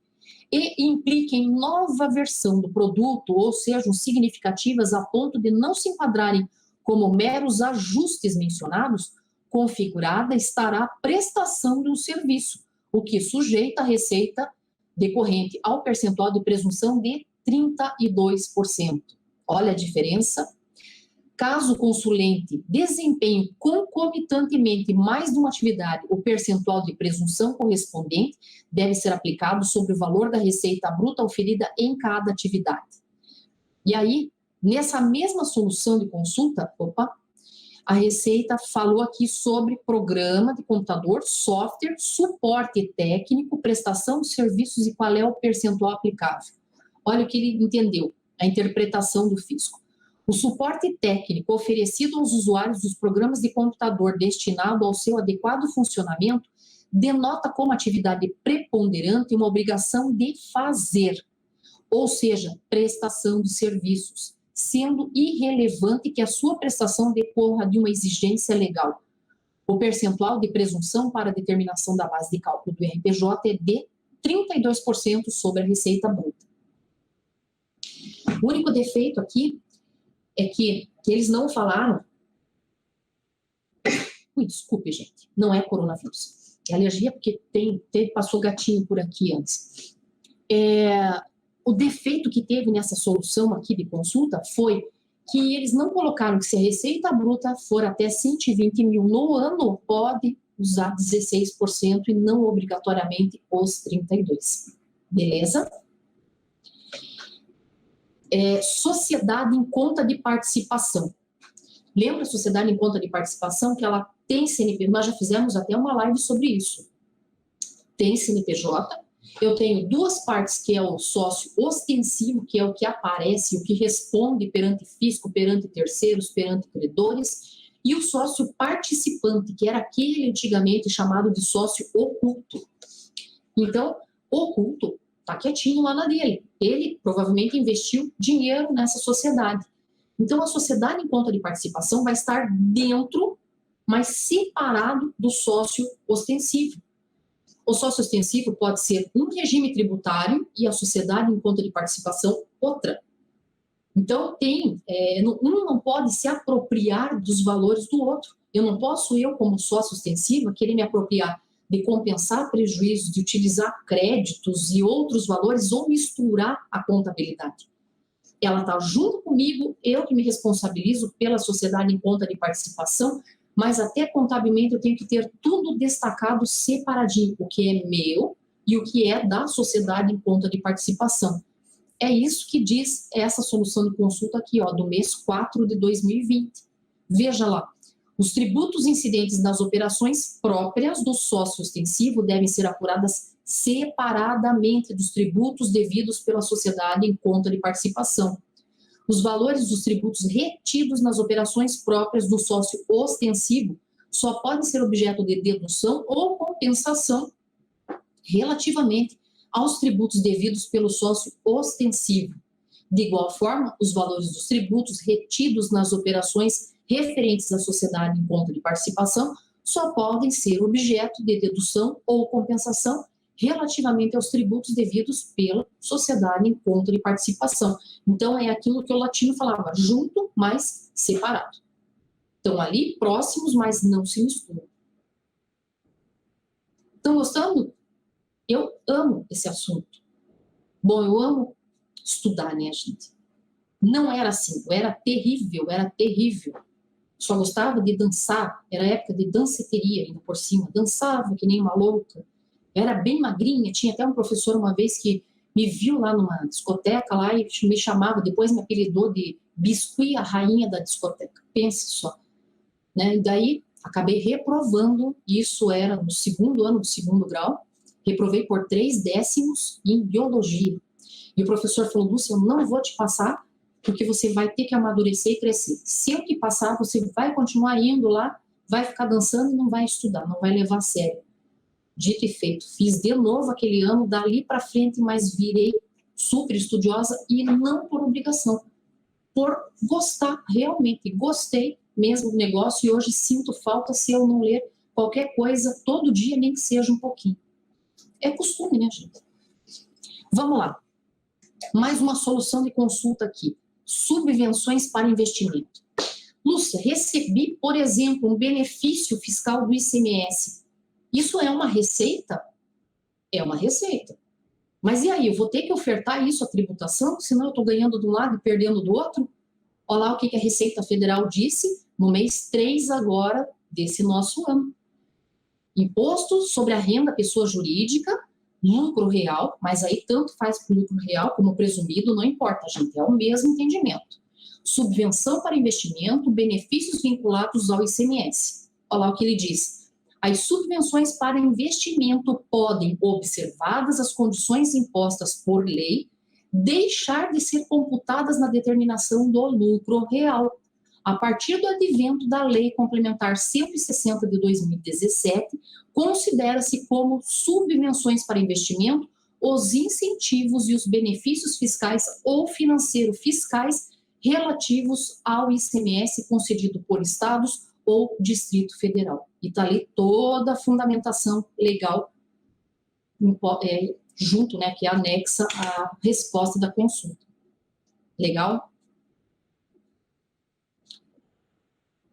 e impliquem nova versão do produto, ou sejam significativas a ponto de não se enquadrarem como meros ajustes mencionados, configurada estará a prestação do serviço, o que sujeita a receita decorrente ao percentual de presunção de 32%. Olha a diferença. Caso o consulente desempenhe concomitantemente mais de uma atividade, o percentual de presunção correspondente deve ser aplicado sobre o valor da receita bruta oferida em cada atividade. E aí, nessa mesma solução de consulta, a Receita falou aqui sobre programa de computador, software, suporte técnico, prestação de serviços e qual é o percentual aplicável. Olha o que ele entendeu, a interpretação do fisco. O suporte técnico oferecido aos usuários dos programas de computador destinado ao seu adequado funcionamento denota como atividade preponderante uma obrigação de fazer, ou seja, prestação de serviços, sendo irrelevante que a sua prestação decorra de uma exigência legal. O percentual de presunção para a determinação da base de cálculo do RPJ é de 32% sobre a receita bruta. O único defeito aqui é que eles não falaram... desculpe, gente, não é coronavírus. É alergia porque passou gatinho por aqui antes. O defeito que teve nessa solução aqui de consulta foi que eles não colocaram que se a receita bruta for até 120 mil no ano, pode usar 16% e não obrigatoriamente os 32%. Beleza? Sociedade em conta de participação. Lembra a sociedade em conta de participação que ela tem CNPJ? Nós já fizemos até uma live sobre isso. Tem CNPJ. Eu tenho duas partes, que é o sócio ostensivo, que é o que aparece, o que responde perante fisco, perante terceiros, perante credores, e o sócio participante, que era aquele antigamente chamado de sócio oculto. Então, oculto está quietinho lá na dele. Ele provavelmente investiu dinheiro nessa sociedade. Então, a sociedade em conta de participação vai estar dentro, mas separado do sócio ostensivo. O sócio ostensivo pode ser um regime tributário e a sociedade em conta de participação outra. Então, um não pode se apropriar dos valores do outro. Eu não posso, como sócio ostensivo, querer me apropriar de compensar prejuízos, de utilizar créditos e outros valores ou misturar a contabilidade. Ela está junto comigo, eu que me responsabilizo pela sociedade em conta de participação, mas até contabilmente eu tenho que ter tudo destacado separadinho, o que é meu e o que é da sociedade em conta de participação. É isso que diz essa solução de consulta aqui, do mês 4 de 2020. Veja lá, os tributos incidentes nas operações próprias do sócio ostensivo devem ser apuradas separadamente dos tributos devidos pela sociedade em conta de participação. Os valores dos tributos retidos nas operações próprias do sócio ostensivo só podem ser objeto de dedução ou compensação relativamente aos tributos devidos pelo sócio ostensivo. De igual forma, os valores dos tributos retidos nas operações referentes à sociedade em conta de participação só podem ser objeto de dedução ou compensação relativamente aos tributos devidos pela sociedade em conta de participação. Então, é aquilo que o latino falava, junto, mas separado. Estão ali próximos, mas não se misturam. Estão gostando? Eu amo esse assunto. Bom, eu amo estudar, né, gente? Não era assim, eu era terrível, era terrível. Só gostava de dançar, era época de danceteria ainda por cima, dançava que nem uma louca. Eu era bem magrinha, tinha até um professor uma vez que me viu lá numa discoteca lá e me chamava, depois me apelidou de Biscuit, a rainha da discoteca. Pense só. Né? E daí acabei reprovando, isso era no segundo ano do segundo grau, reprovei por 3 décimos em biologia. E o professor falou, Lúcia, eu não vou te passar, porque você vai ter que amadurecer e crescer. Se eu te passar, você vai continuar indo lá, vai ficar dançando e não vai estudar, não vai levar a sério. Dito e feito, fiz de novo aquele ano, dali para frente, mas virei super estudiosa e não por obrigação, por gostar, realmente gostei mesmo do negócio e hoje sinto falta se eu não ler qualquer coisa todo dia, nem que seja um pouquinho. É costume, né, gente? Vamos lá. Mais uma solução de consulta aqui. Subvenções para investimento. Lúcia, recebi, por exemplo, um benefício fiscal do ICMS. Isso é uma receita? É uma receita. Mas e aí, eu vou ter que ofertar isso à tributação? Senão eu estou ganhando de um lado e perdendo do outro? Olha lá o que a Receita Federal disse no mês 3 agora desse nosso ano. Imposto sobre a renda pessoa jurídica, lucro real, mas aí tanto faz para o lucro real como presumido, não importa, gente, é o mesmo entendimento. Subvenção para investimento, benefícios vinculados ao ICMS. Olha lá o que ele diz. As subvenções para investimento podem, observadas as condições impostas por lei, deixar de ser computadas na determinação do lucro real, a partir do advento da Lei Complementar 160 de 2017, considera-se como subvenções para investimento os incentivos e os benefícios fiscais ou financeiro-fiscais relativos ao ICMS concedido por estados ou Distrito Federal. E está ali toda a fundamentação legal junto, né, que é anexa à resposta da consulta. Legal?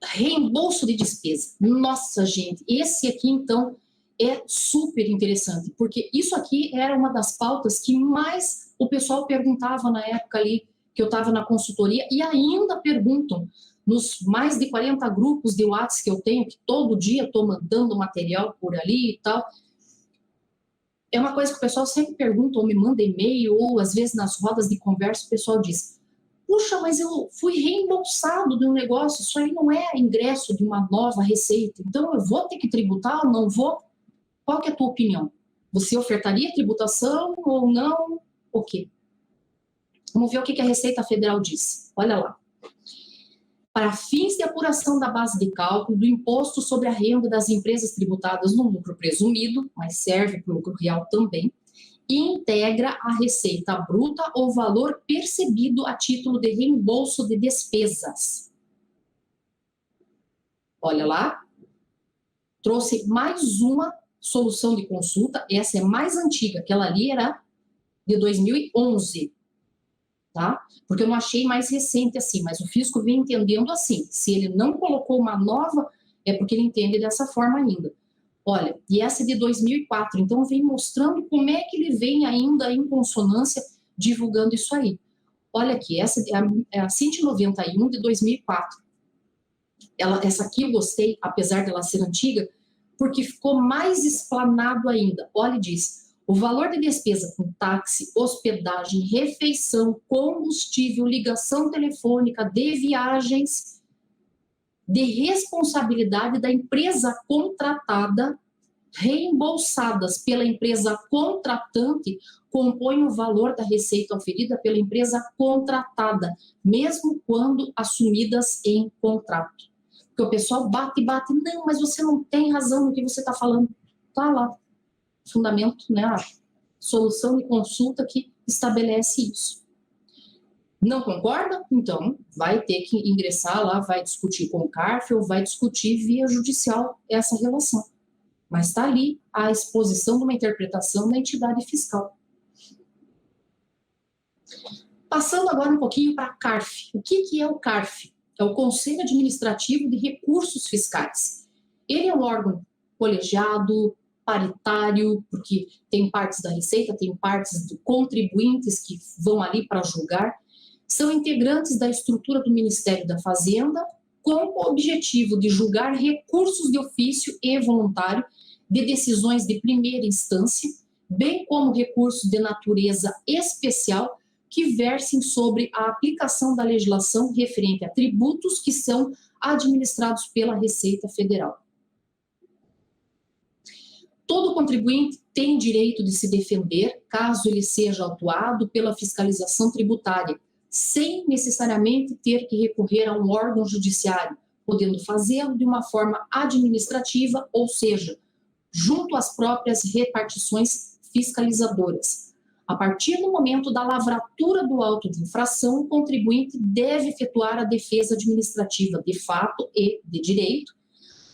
Reembolso de despesa. Nossa, gente, esse aqui, então, é super interessante, porque isso aqui era uma das pautas que mais o pessoal perguntava na época ali que eu estava na consultoria, e ainda perguntam nos mais de 40 grupos de WhatsApp que eu tenho, que todo dia estou mandando material por ali e tal. É uma coisa que o pessoal sempre pergunta, ou me manda e-mail, ou às vezes nas rodas de conversa o pessoal diz, puxa, mas eu fui reembolsado de um negócio, isso aí não é ingresso de uma nova receita, então eu vou ter que tributar ou não vou? Qual que é a tua opinião? Você ofertaria tributação ou não? O quê? Vamos ver o que a Receita Federal diz. Olha lá. Para fins de apuração da base de cálculo do imposto sobre a renda das empresas tributadas no lucro presumido, mas serve para o lucro real também, e integra a receita bruta ou valor percebido a título de reembolso de despesas. Olha lá, trouxe mais uma solução de consulta, essa é mais antiga, aquela ali era de 2011, tá? Porque eu não achei mais recente assim, mas o fisco vem entendendo assim, se ele não colocou uma nova, é porque ele entende dessa forma ainda. Olha, e essa é de 2004, então vem mostrando como é que ele vem ainda em consonância divulgando isso aí. Olha aqui, essa é a 191 de 2004. Essa aqui eu gostei, apesar dela ser antiga, porque ficou mais explanado ainda. Olha e diz, o valor de despesa com táxi, hospedagem, refeição, combustível, ligação telefônica, de viagens, de responsabilidade da empresa contratada, reembolsadas pela empresa contratante, compõem o valor da receita oferida pela empresa contratada, mesmo quando assumidas em contrato. Porque o pessoal bate, não, mas você não tem razão no que você está falando. Está lá, fundamento, né, a solução de consulta que estabelece isso. Não concorda? Então, vai ter que ingressar lá, vai discutir com o CARF ou vai discutir via judicial essa relação. Mas está ali a exposição de uma interpretação da entidade fiscal. Passando agora um pouquinho para a CARF. O que é o CARF? É o Conselho Administrativo de Recursos Fiscais. Ele é um órgão colegiado, paritário, porque tem partes da Receita, tem partes de contribuintes que vão ali para julgar, são integrantes da estrutura do Ministério da Fazenda, com o objetivo de julgar recursos de ofício e voluntário de decisões de primeira instância, bem como recursos de natureza especial que versem sobre a aplicação da legislação referente a tributos que são administrados pela Receita Federal. Todo contribuinte tem direito de se defender caso ele seja autuado pela fiscalização tributária, sem necessariamente ter que recorrer a um órgão judiciário, podendo fazê-lo de uma forma administrativa, ou seja, junto às próprias repartições fiscalizadoras. A partir do momento da lavratura do auto de infração, o contribuinte deve efetuar a defesa administrativa de fato e de direito,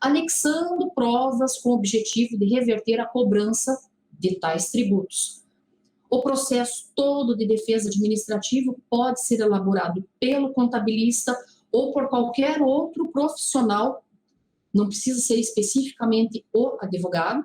anexando provas com o objetivo de reverter a cobrança de tais tributos. O processo todo de defesa administrativa pode ser elaborado pelo contabilista ou por qualquer outro profissional, não precisa ser especificamente o advogado,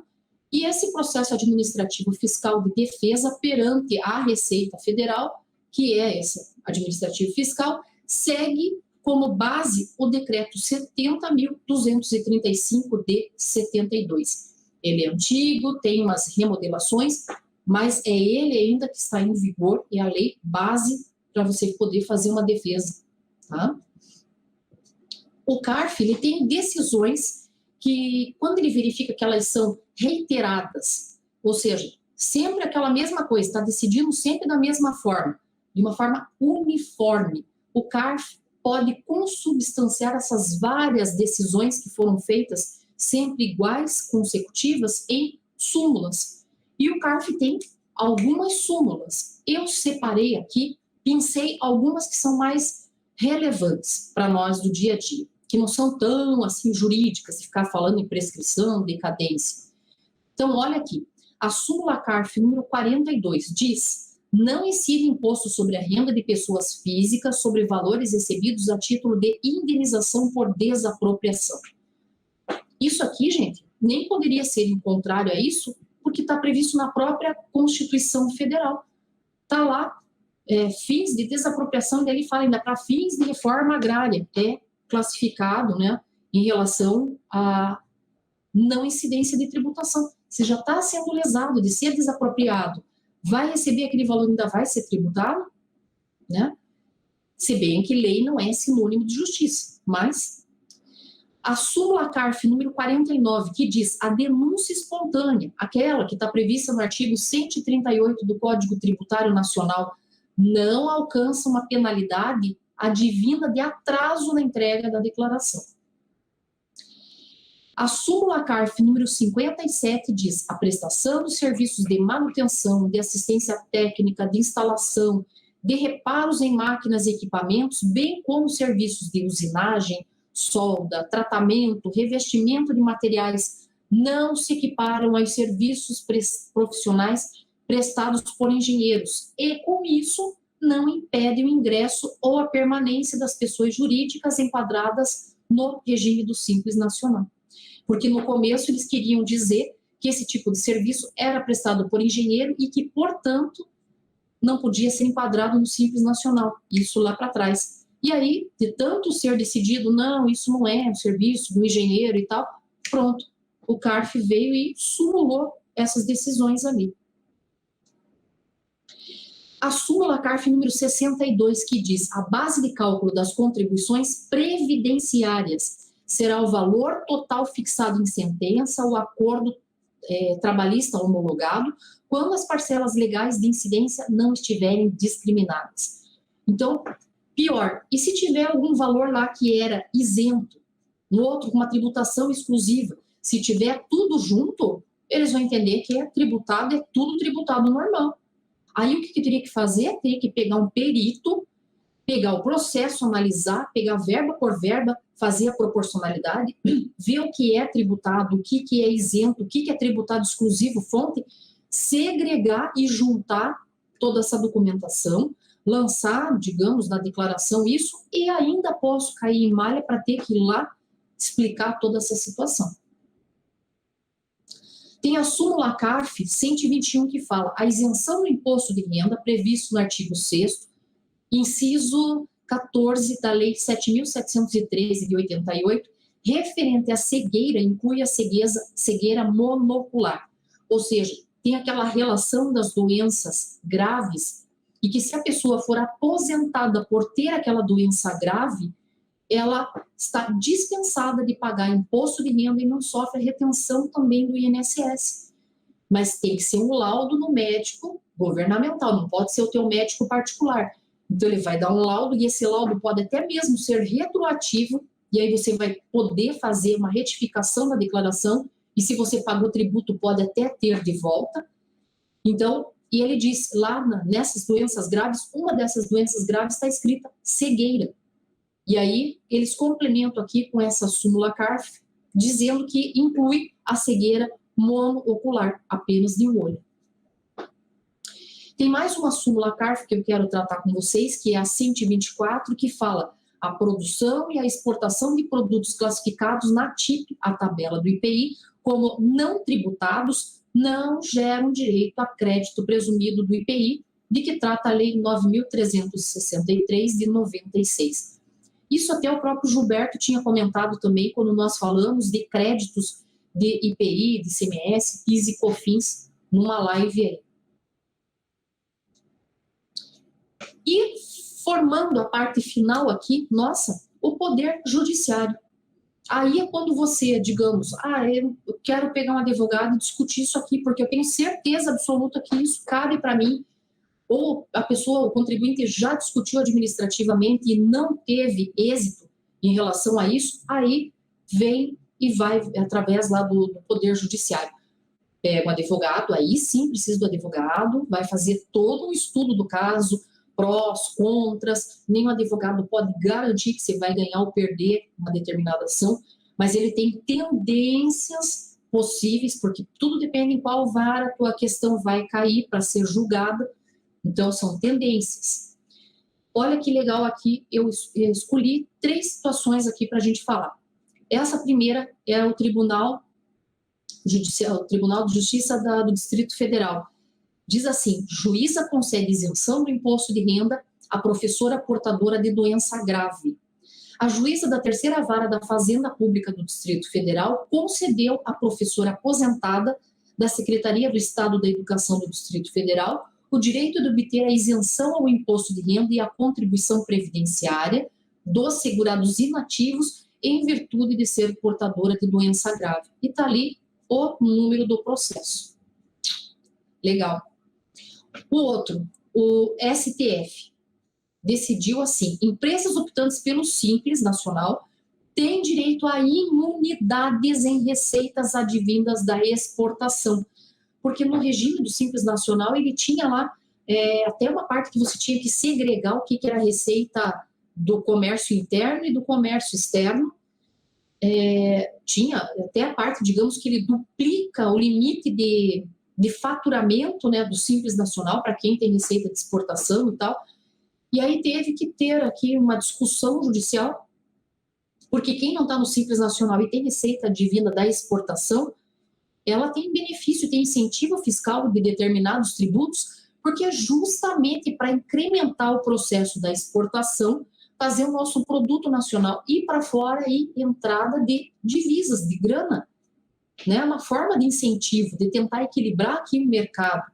e esse processo administrativo fiscal de defesa perante a Receita Federal, que é esse administrativo fiscal, segue como base o decreto 70.235 de 72. Ele é antigo, tem umas remodelações, mas é ele ainda que está em vigor, e a lei base para você poder fazer uma defesa. Tá? O CARF ele tem decisões que, quando ele verifica que elas são reiteradas, ou seja, sempre aquela mesma coisa, está decidindo sempre da mesma forma, de uma forma uniforme, o CARF pode consubstanciar essas várias decisões que foram feitas sempre iguais, consecutivas, em súmulas. E o CARF tem algumas súmulas. Eu separei aqui, pensei algumas que são mais relevantes para nós do dia a dia, que não são tão assim jurídicas, de ficar falando em prescrição, decadência. Então, olha aqui, a súmula CARF número 42 diz: não incide imposto sobre a renda de pessoas físicas sobre valores recebidos a título de indenização por desapropriação. Isso aqui, gente, nem poderia ser em contrário a isso, porque está previsto na própria Constituição Federal. Está lá, fins de desapropriação, daí ele fala ainda para fins de reforma agrária, é classificado, né, em relação à não incidência de tributação. Se já está sendo lesado de ser desapropriado, vai receber aquele valor, ainda vai ser tributado, né? Se bem que lei não é sinônimo de justiça, mas a súmula CARF número 49, que diz a denúncia espontânea, aquela que está prevista no artigo 138 do Código Tributário Nacional, não alcança uma penalidade advinda de atraso na entrega da declaração. A súmula CARF número 57 diz: a prestação dos serviços de manutenção, de assistência técnica, de instalação, de reparos em máquinas e equipamentos, bem como serviços de usinagem, solda, tratamento, revestimento de materiais, não se equiparam aos serviços profissionais prestados por engenheiros, e com isso não impede o ingresso ou a permanência das pessoas jurídicas enquadradas no regime do Simples Nacional. Porque no começo eles queriam dizer que esse tipo de serviço era prestado por engenheiro e que, portanto, não podia ser enquadrado no Simples Nacional, isso lá para trás. E aí, de tanto ser decidido, não, isso não é um serviço do engenheiro e tal, pronto, o CARF veio e sumulou essas decisões ali. A súmula CARF número 62, que diz: a base de cálculo das contribuições previdenciárias será o valor total fixado em sentença ou acordo trabalhista homologado, quando as parcelas legais de incidência não estiverem discriminadas. Então, pior, e se tiver algum valor lá que era isento, no outro com uma tributação exclusiva, se tiver tudo junto, eles vão entender que é tudo tributado normal. Aí o que teria que fazer? Teria que pegar um perito, pegar o processo, analisar, pegar verba por verba, fazer a proporcionalidade, ver o que é tributado, o que é isento, o que é tributado exclusivo, fonte, segregar e juntar toda essa documentação, lançar, digamos, na declaração isso, e ainda posso cair em malha para ter que ir lá explicar toda essa situação. Tem a súmula CARF 121 que fala a isenção do imposto de renda previsto no artigo 6º, inciso 14 da Lei 7.713 de 88, referente à cegueira, inclui a cegueira monocular, ou seja, tem aquela relação das doenças graves e que se a pessoa for aposentada por ter aquela doença grave, ela está dispensada de pagar imposto de renda e não sofre retenção também do INSS. Mas tem que ser um laudo no médico governamental, não pode ser o teu médico particular. Então ele vai dar um laudo e esse laudo pode até mesmo ser retroativo e aí você vai poder fazer uma retificação da declaração e se você pagou tributo pode até ter de volta. Então, e ele diz lá nessas doenças graves, uma dessas doenças graves está escrita cegueira. E aí, eles complementam aqui com essa súmula CARF, dizendo que inclui a cegueira monoocular, apenas de um olho. Tem mais uma súmula CARF que eu quero tratar com vocês, que é a 124, que fala a produção e a exportação de produtos classificados na TIP, a tabela do IPI, como não tributados, não geram direito a crédito presumido do IPI, de que trata a Lei 9.363 de 96. Isso até o próprio Gilberto tinha comentado também quando nós falamos de créditos de IPI, de ICMS, PIS e COFINS, numa live aí. E formando a parte final aqui, nossa, o poder judiciário. Aí é quando você, digamos, eu quero pegar um advogado e discutir isso aqui, porque eu tenho certeza absoluta que isso cabe para mim, ou a pessoa, o contribuinte já discutiu administrativamente e não teve êxito em relação a isso, aí vem e vai através lá do Poder Judiciário. Pega um advogado, aí sim precisa do advogado, vai fazer todo um estudo do caso, prós, contras, nenhum advogado pode garantir que você vai ganhar ou perder uma determinada ação, mas ele tem tendências possíveis, porque tudo depende em qual vara a tua questão vai cair para ser julgada. Então, são tendências. Olha que legal aqui, eu escolhi 3 situações aqui para a gente falar. Essa primeira é o Tribunal de Justiça do Distrito Federal. Diz assim, juíza concede isenção do imposto de renda à professora portadora de doença grave. A juíza da 3ª Vara da Fazenda Pública do Distrito Federal concedeu à professora aposentada da Secretaria do Estado da Educação do Distrito Federal o direito de obter a isenção ao imposto de renda e à contribuição previdenciária dos segurados inativos em virtude de ser portadora de doença grave. E está ali o número do processo. Legal. O outro, o STF, decidiu assim, empresas optantes pelo Simples Nacional têm direito a imunidades em receitas advindas da exportação. Porque no regime do Simples Nacional, ele tinha lá até uma parte que você tinha que segregar o que era a receita do comércio interno e do comércio externo. Tinha até a parte, digamos, que ele duplica o limite de faturamento, né, do Simples Nacional para quem tem receita de exportação e tal. E aí teve que ter aqui uma discussão judicial, porque quem não está no Simples Nacional e tem receita advinda da exportação, ela tem benefício, tem incentivo fiscal de determinados tributos, porque é justamente para incrementar o processo da exportação, fazer o nosso produto nacional ir para fora e entrada de divisas, de grana, né? Uma forma de incentivo, de tentar equilibrar aqui o mercado,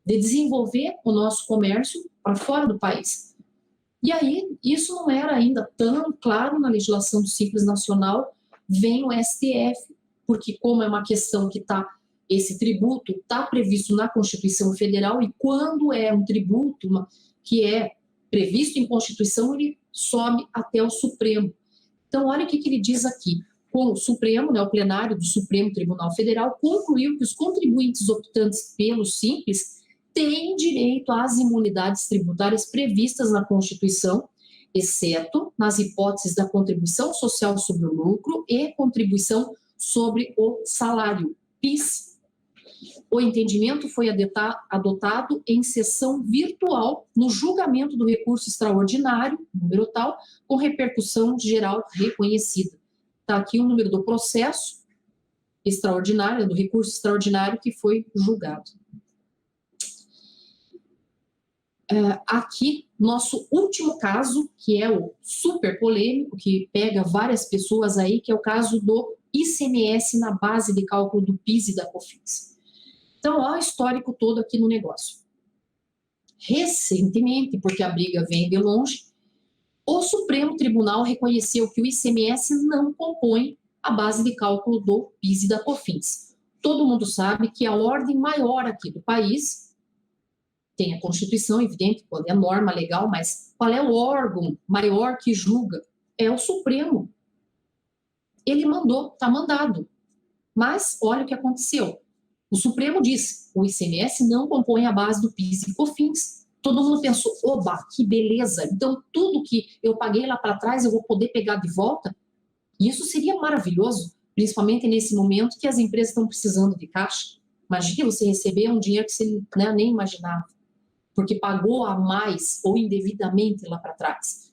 de desenvolver o nosso comércio para fora do país. E aí, isso não era ainda tão claro na legislação do Simples Nacional, vem o STF, porque como é uma questão que esse tributo está previsto na Constituição Federal e quando é um tributo que é previsto em Constituição, ele sobe até o Supremo. Então, olha o que ele diz aqui. O Supremo, né, o plenário do Supremo Tribunal Federal, concluiu que os contribuintes optantes pelo Simples têm direito às imunidades tributárias previstas na Constituição, exceto nas hipóteses da contribuição social sobre o lucro e contribuição sobre o salário, PIS. O entendimento foi adotado em sessão virtual no julgamento do recurso extraordinário, número tal, com repercussão geral reconhecida. Está aqui o número do processo, extraordinária, do recurso extraordinário que foi julgado. Aqui, nosso último caso, que é o super polêmico, que pega várias pessoas aí, que é o caso do ICMS na base de cálculo do PIS e da COFINS. Então, olha o histórico todo aqui no negócio. Recentemente, porque a briga vem de longe, o Supremo Tribunal reconheceu que o ICMS não compõe a base de cálculo do PIS e da COFINS. Todo mundo sabe que a ordem maior aqui do país tem a Constituição, evidente, quando é norma legal, mas qual é o órgão maior que julga? É o Supremo. Ele mandou, está mandado. Mas olha o que aconteceu. O Supremo disse, o ICMS não compõe a base do PIS e COFINS. Todo mundo pensou, oba, que beleza, então tudo que eu paguei lá para trás eu vou poder pegar de volta? Isso seria maravilhoso, principalmente nesse momento que as empresas estão precisando de caixa. Imagina você receber um dinheiro que você, né, nem imaginava, porque pagou a mais ou indevidamente lá para trás.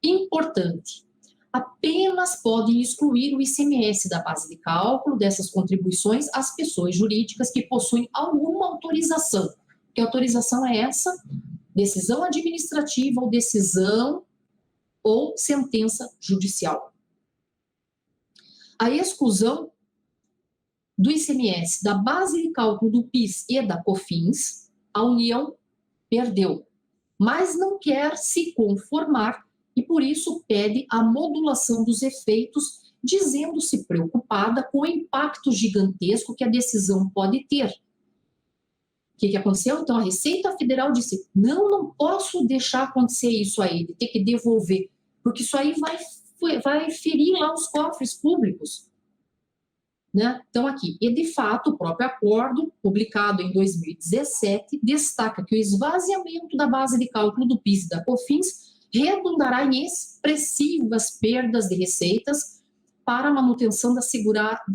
Importante, apenas podem excluir o ICMS da base de cálculo dessas contribuições as pessoas jurídicas que possuem alguma autorização. Que autorização é essa? Decisão administrativa ou decisão ou sentença judicial. A exclusão do ICMS da base de cálculo do PIS e da COFINS, a União perdeu, mas não quer se conformar e por isso pede a modulação dos efeitos, dizendo-se preocupada com o impacto gigantesco que a decisão pode ter. O que aconteceu? Então, a Receita Federal disse, não posso deixar acontecer isso aí, de ter que devolver, porque isso aí vai ferir lá os cofres públicos. Né? Então, aqui, e de fato, o próprio acordo, publicado em 2017, destaca que o esvaziamento da base de cálculo do PIS e da COFINS redundará em expressivas perdas de receitas para a manutenção da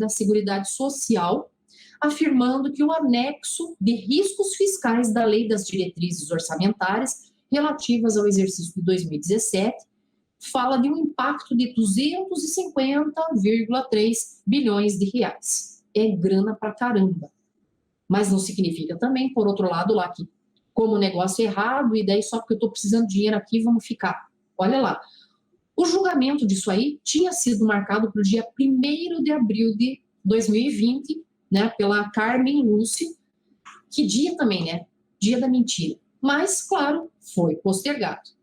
Seguridade Social, afirmando que o anexo de riscos fiscais da Lei das Diretrizes Orçamentárias relativas ao exercício de 2017 fala de um impacto de 250,3 bilhões de reais. É grana pra caramba. Mas não significa também, por outro lado, lá que como o negócio é errado e daí só porque eu estou precisando de dinheiro aqui, vamos ficar. Olha lá. O julgamento disso aí tinha sido marcado para o dia 1º de abril de 2020, né, pela Carmen Lúcio, que dia também, né? Dia da mentira. Mas, claro, foi postergado.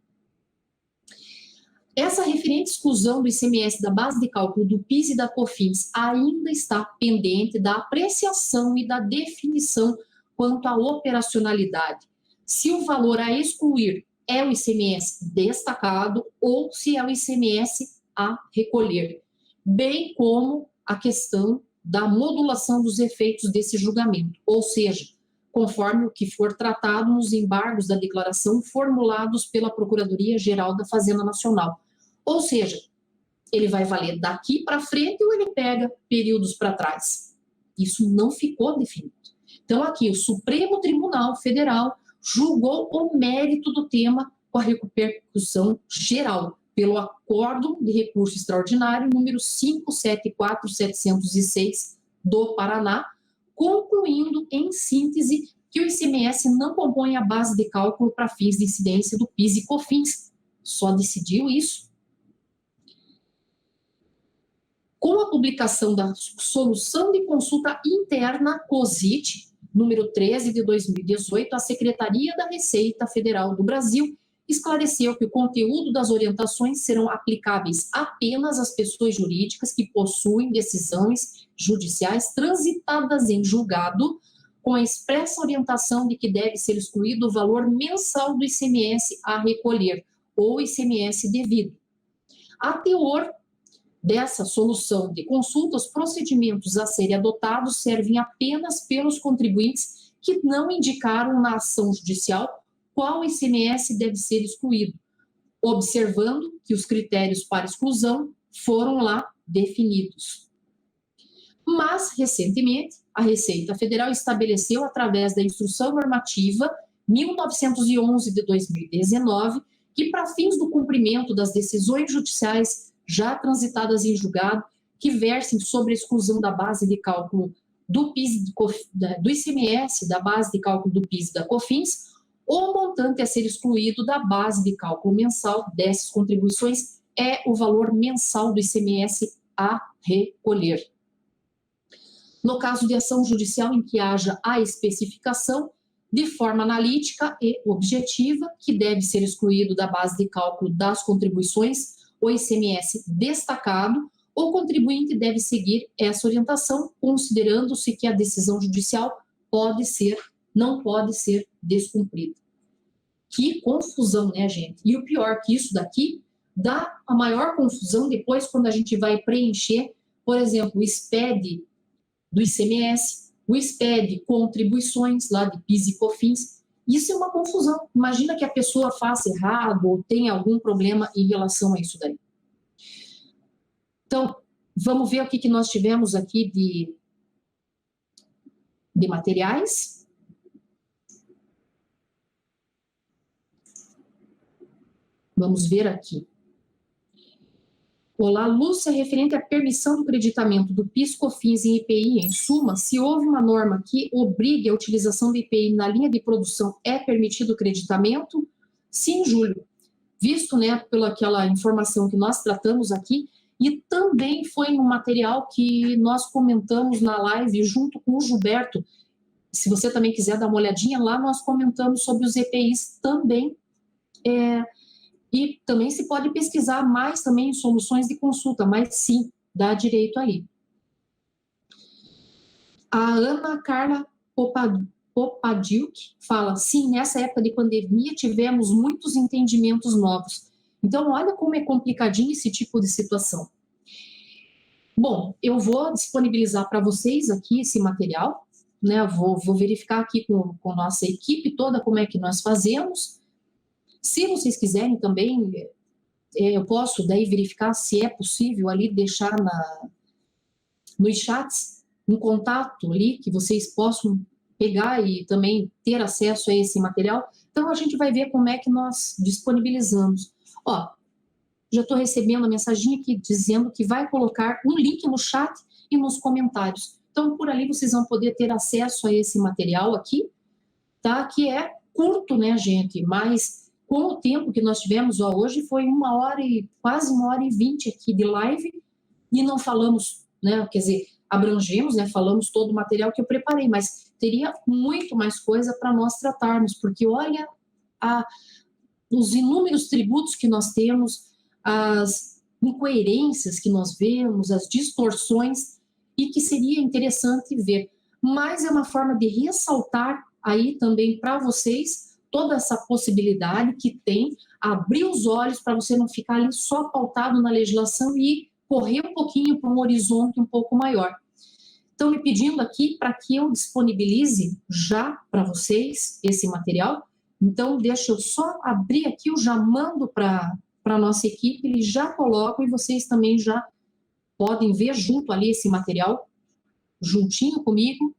Essa referente exclusão do ICMS da base de cálculo do PIS e da COFINS ainda está pendente da apreciação e da definição quanto à operacionalidade. Se o valor a excluir é o ICMS destacado ou se é o ICMS a recolher, bem como a questão da modulação dos efeitos desse julgamento, ou seja, conforme o que for tratado nos embargos da declaração formulados pela Procuradoria-Geral da Fazenda Nacional. Ou seja, ele vai valer daqui para frente ou ele pega períodos para trás? Isso não ficou definido. Então, aqui, o Supremo Tribunal Federal julgou o mérito do tema com a repercussão geral, pelo Acordo de Recurso Extraordinário número 574706 do Paraná, concluindo, em síntese, que o ICMS não compõe a base de cálculo para fins de incidência do PIS e COFINS. Só decidiu isso. Com a publicação da Solução de Consulta Interna COSIT, número 13 de 2018, a Secretaria da Receita Federal do Brasil esclareceu que o conteúdo das orientações serão aplicáveis apenas às pessoas jurídicas que possuem decisões judiciais transitadas em julgado, com a expressa orientação de que deve ser excluído o valor mensal do ICMS a recolher, ou ICMS devido. A teor dessa solução de consulta, os procedimentos a serem adotados servem apenas pelos contribuintes que não indicaram na ação judicial qual ICMS deve ser excluído, observando que os critérios para exclusão foram lá definidos. Mas, recentemente, a Receita Federal estabeleceu, através da Instrução Normativa 1911 de 2019, que para fins do cumprimento das decisões judiciais já transitadas em julgado, que versem sobre a exclusão da base de cálculo do PIS, do ICMS, da base de cálculo do PIS e da COFINS, o montante a ser excluído da base de cálculo mensal dessas contribuições é o valor mensal do ICMS a recolher. No caso de ação judicial em que haja a especificação, de forma analítica e objetiva, que deve ser excluído da base de cálculo das contribuições o ICMS destacado, o contribuinte deve seguir essa orientação, considerando-se que a decisão judicial não pode ser descumprida. Que confusão, né, gente? E o pior que isso daqui dá a maior confusão depois quando a gente vai preencher, por exemplo, o SPED do ICMS, o SPED contribuições lá de PIS e COFINS. Isso é uma confusão. Imagina que a pessoa faça errado ou tenha algum problema em relação a isso daí. Então, vamos ver o que nós tivemos aqui de materiais. Vamos ver aqui. Olá, Lúcia, referente à permissão do creditamento do PIS, COFINS e IPI, em suma, se houve uma norma que obrigue a utilização do IPI na linha de produção, é permitido o creditamento? Sim, Júlio. Visto, né, pela aquela informação que nós tratamos aqui, e também foi no material que nós comentamos na live junto com o Gilberto. Se você também quiser dar uma olhadinha, lá nós comentamos sobre os EPIs também. E também se pode pesquisar mais também em soluções de consulta, mas sim, dá direito aí. A Ana Carla Popadilk fala, sim, nessa época de pandemia tivemos muitos entendimentos novos. Então, olha como é complicadinho esse tipo de situação. Bom, eu vou disponibilizar para vocês aqui esse material, né? Vou verificar aqui com a nossa equipe toda como é que nós fazemos. Se vocês quiserem também, eu posso daí verificar se é possível ali deixar nos chats um contato ali que vocês possam pegar e também ter acesso a esse material. Então, a gente vai ver como é que nós disponibilizamos. Ó, já estou recebendo a mensagem aqui dizendo que vai colocar um link no chat e nos comentários. Então, por ali vocês vão poder ter acesso a esse material aqui, tá? Que é curto, né, gente? Mas com o tempo que nós tivemos, ó, hoje foi quase 1h20 aqui de live e não falamos, né? Quer dizer, abrangemos, né? Falamos todo o material que eu preparei, mas teria muito mais coisa para nós tratarmos, porque olha os inúmeros tributos que nós temos, as incoerências que nós vemos, as distorções, e que seria interessante ver. Mas é uma forma de ressaltar aí também para vocês toda essa possibilidade que tem, abrir os olhos para você não ficar ali só pautado na legislação e correr um pouquinho para um horizonte um pouco maior. Estão me pedindo aqui para que eu disponibilize já para vocês esse material. Então, deixa eu só abrir aqui, eu já mando para a nossa equipe, eles já colocam e vocês também já podem ver junto ali esse material, juntinho comigo.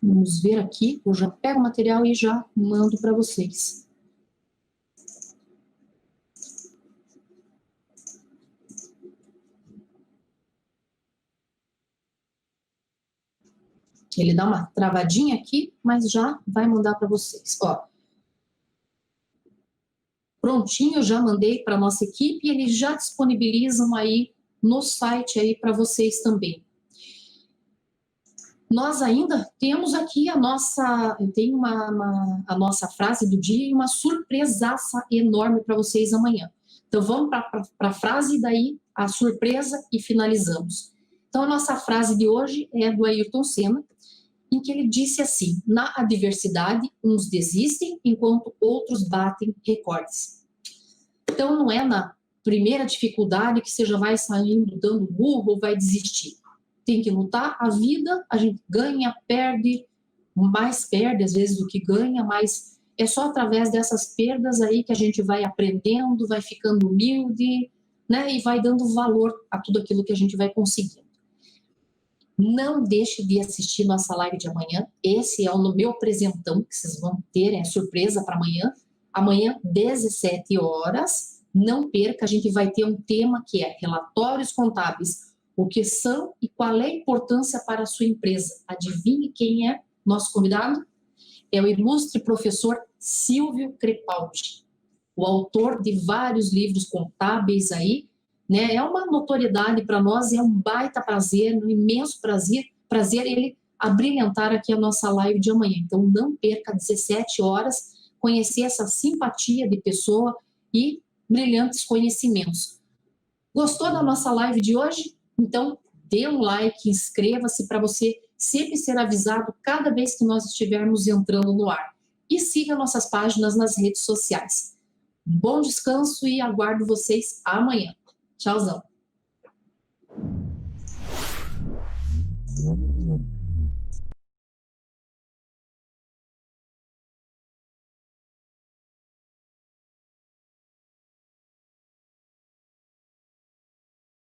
Vamos ver aqui, eu já pego o material e já mando para vocês. Ele dá uma travadinha aqui, mas já vai mandar para vocês. Ó, prontinho, já mandei para a nossa equipe e eles já disponibilizam aí no site aí para vocês também. Nós ainda temos aqui eu tenho a nossa frase do dia e uma surpresaça enorme para vocês amanhã. Então vamos para a frase, daí a surpresa e finalizamos. Então a nossa frase de hoje é do Ayrton Senna, em que ele disse assim: na adversidade, uns desistem, enquanto outros batem recordes. Então, não é na primeira dificuldade que você já vai saindo dando burro ou vai desistir. Tem que lutar. A vida, a gente ganha, perde, mais perde às vezes do que ganha, mas é só através dessas perdas aí que a gente vai aprendendo, vai ficando humilde, né, e vai dando valor a tudo aquilo que a gente vai conseguindo. Não deixe de assistir nossa live de amanhã. Esse é o meu presentão que vocês vão ter, é surpresa para amanhã. Amanhã, 17 horas. Não perca, a gente vai ter um tema que é relatórios contábeis. O que são e qual é a importância para a sua empresa. Adivinhe quem é nosso convidado? É o ilustre professor Silvio Crepaldi, o autor de vários livros contábeis aí, né? É uma notoriedade para nós, é um baita prazer, um imenso prazer ele abrilhantar aqui a nossa live de amanhã. Então, não perca, 17 horas, conhecer essa simpatia de pessoa e brilhantes conhecimentos. Gostou da nossa live de hoje? Então, dê um like, inscreva-se para você sempre ser avisado cada vez que nós estivermos entrando no ar. E siga nossas páginas nas redes sociais. Bom descanso e aguardo vocês amanhã. Tchauzão.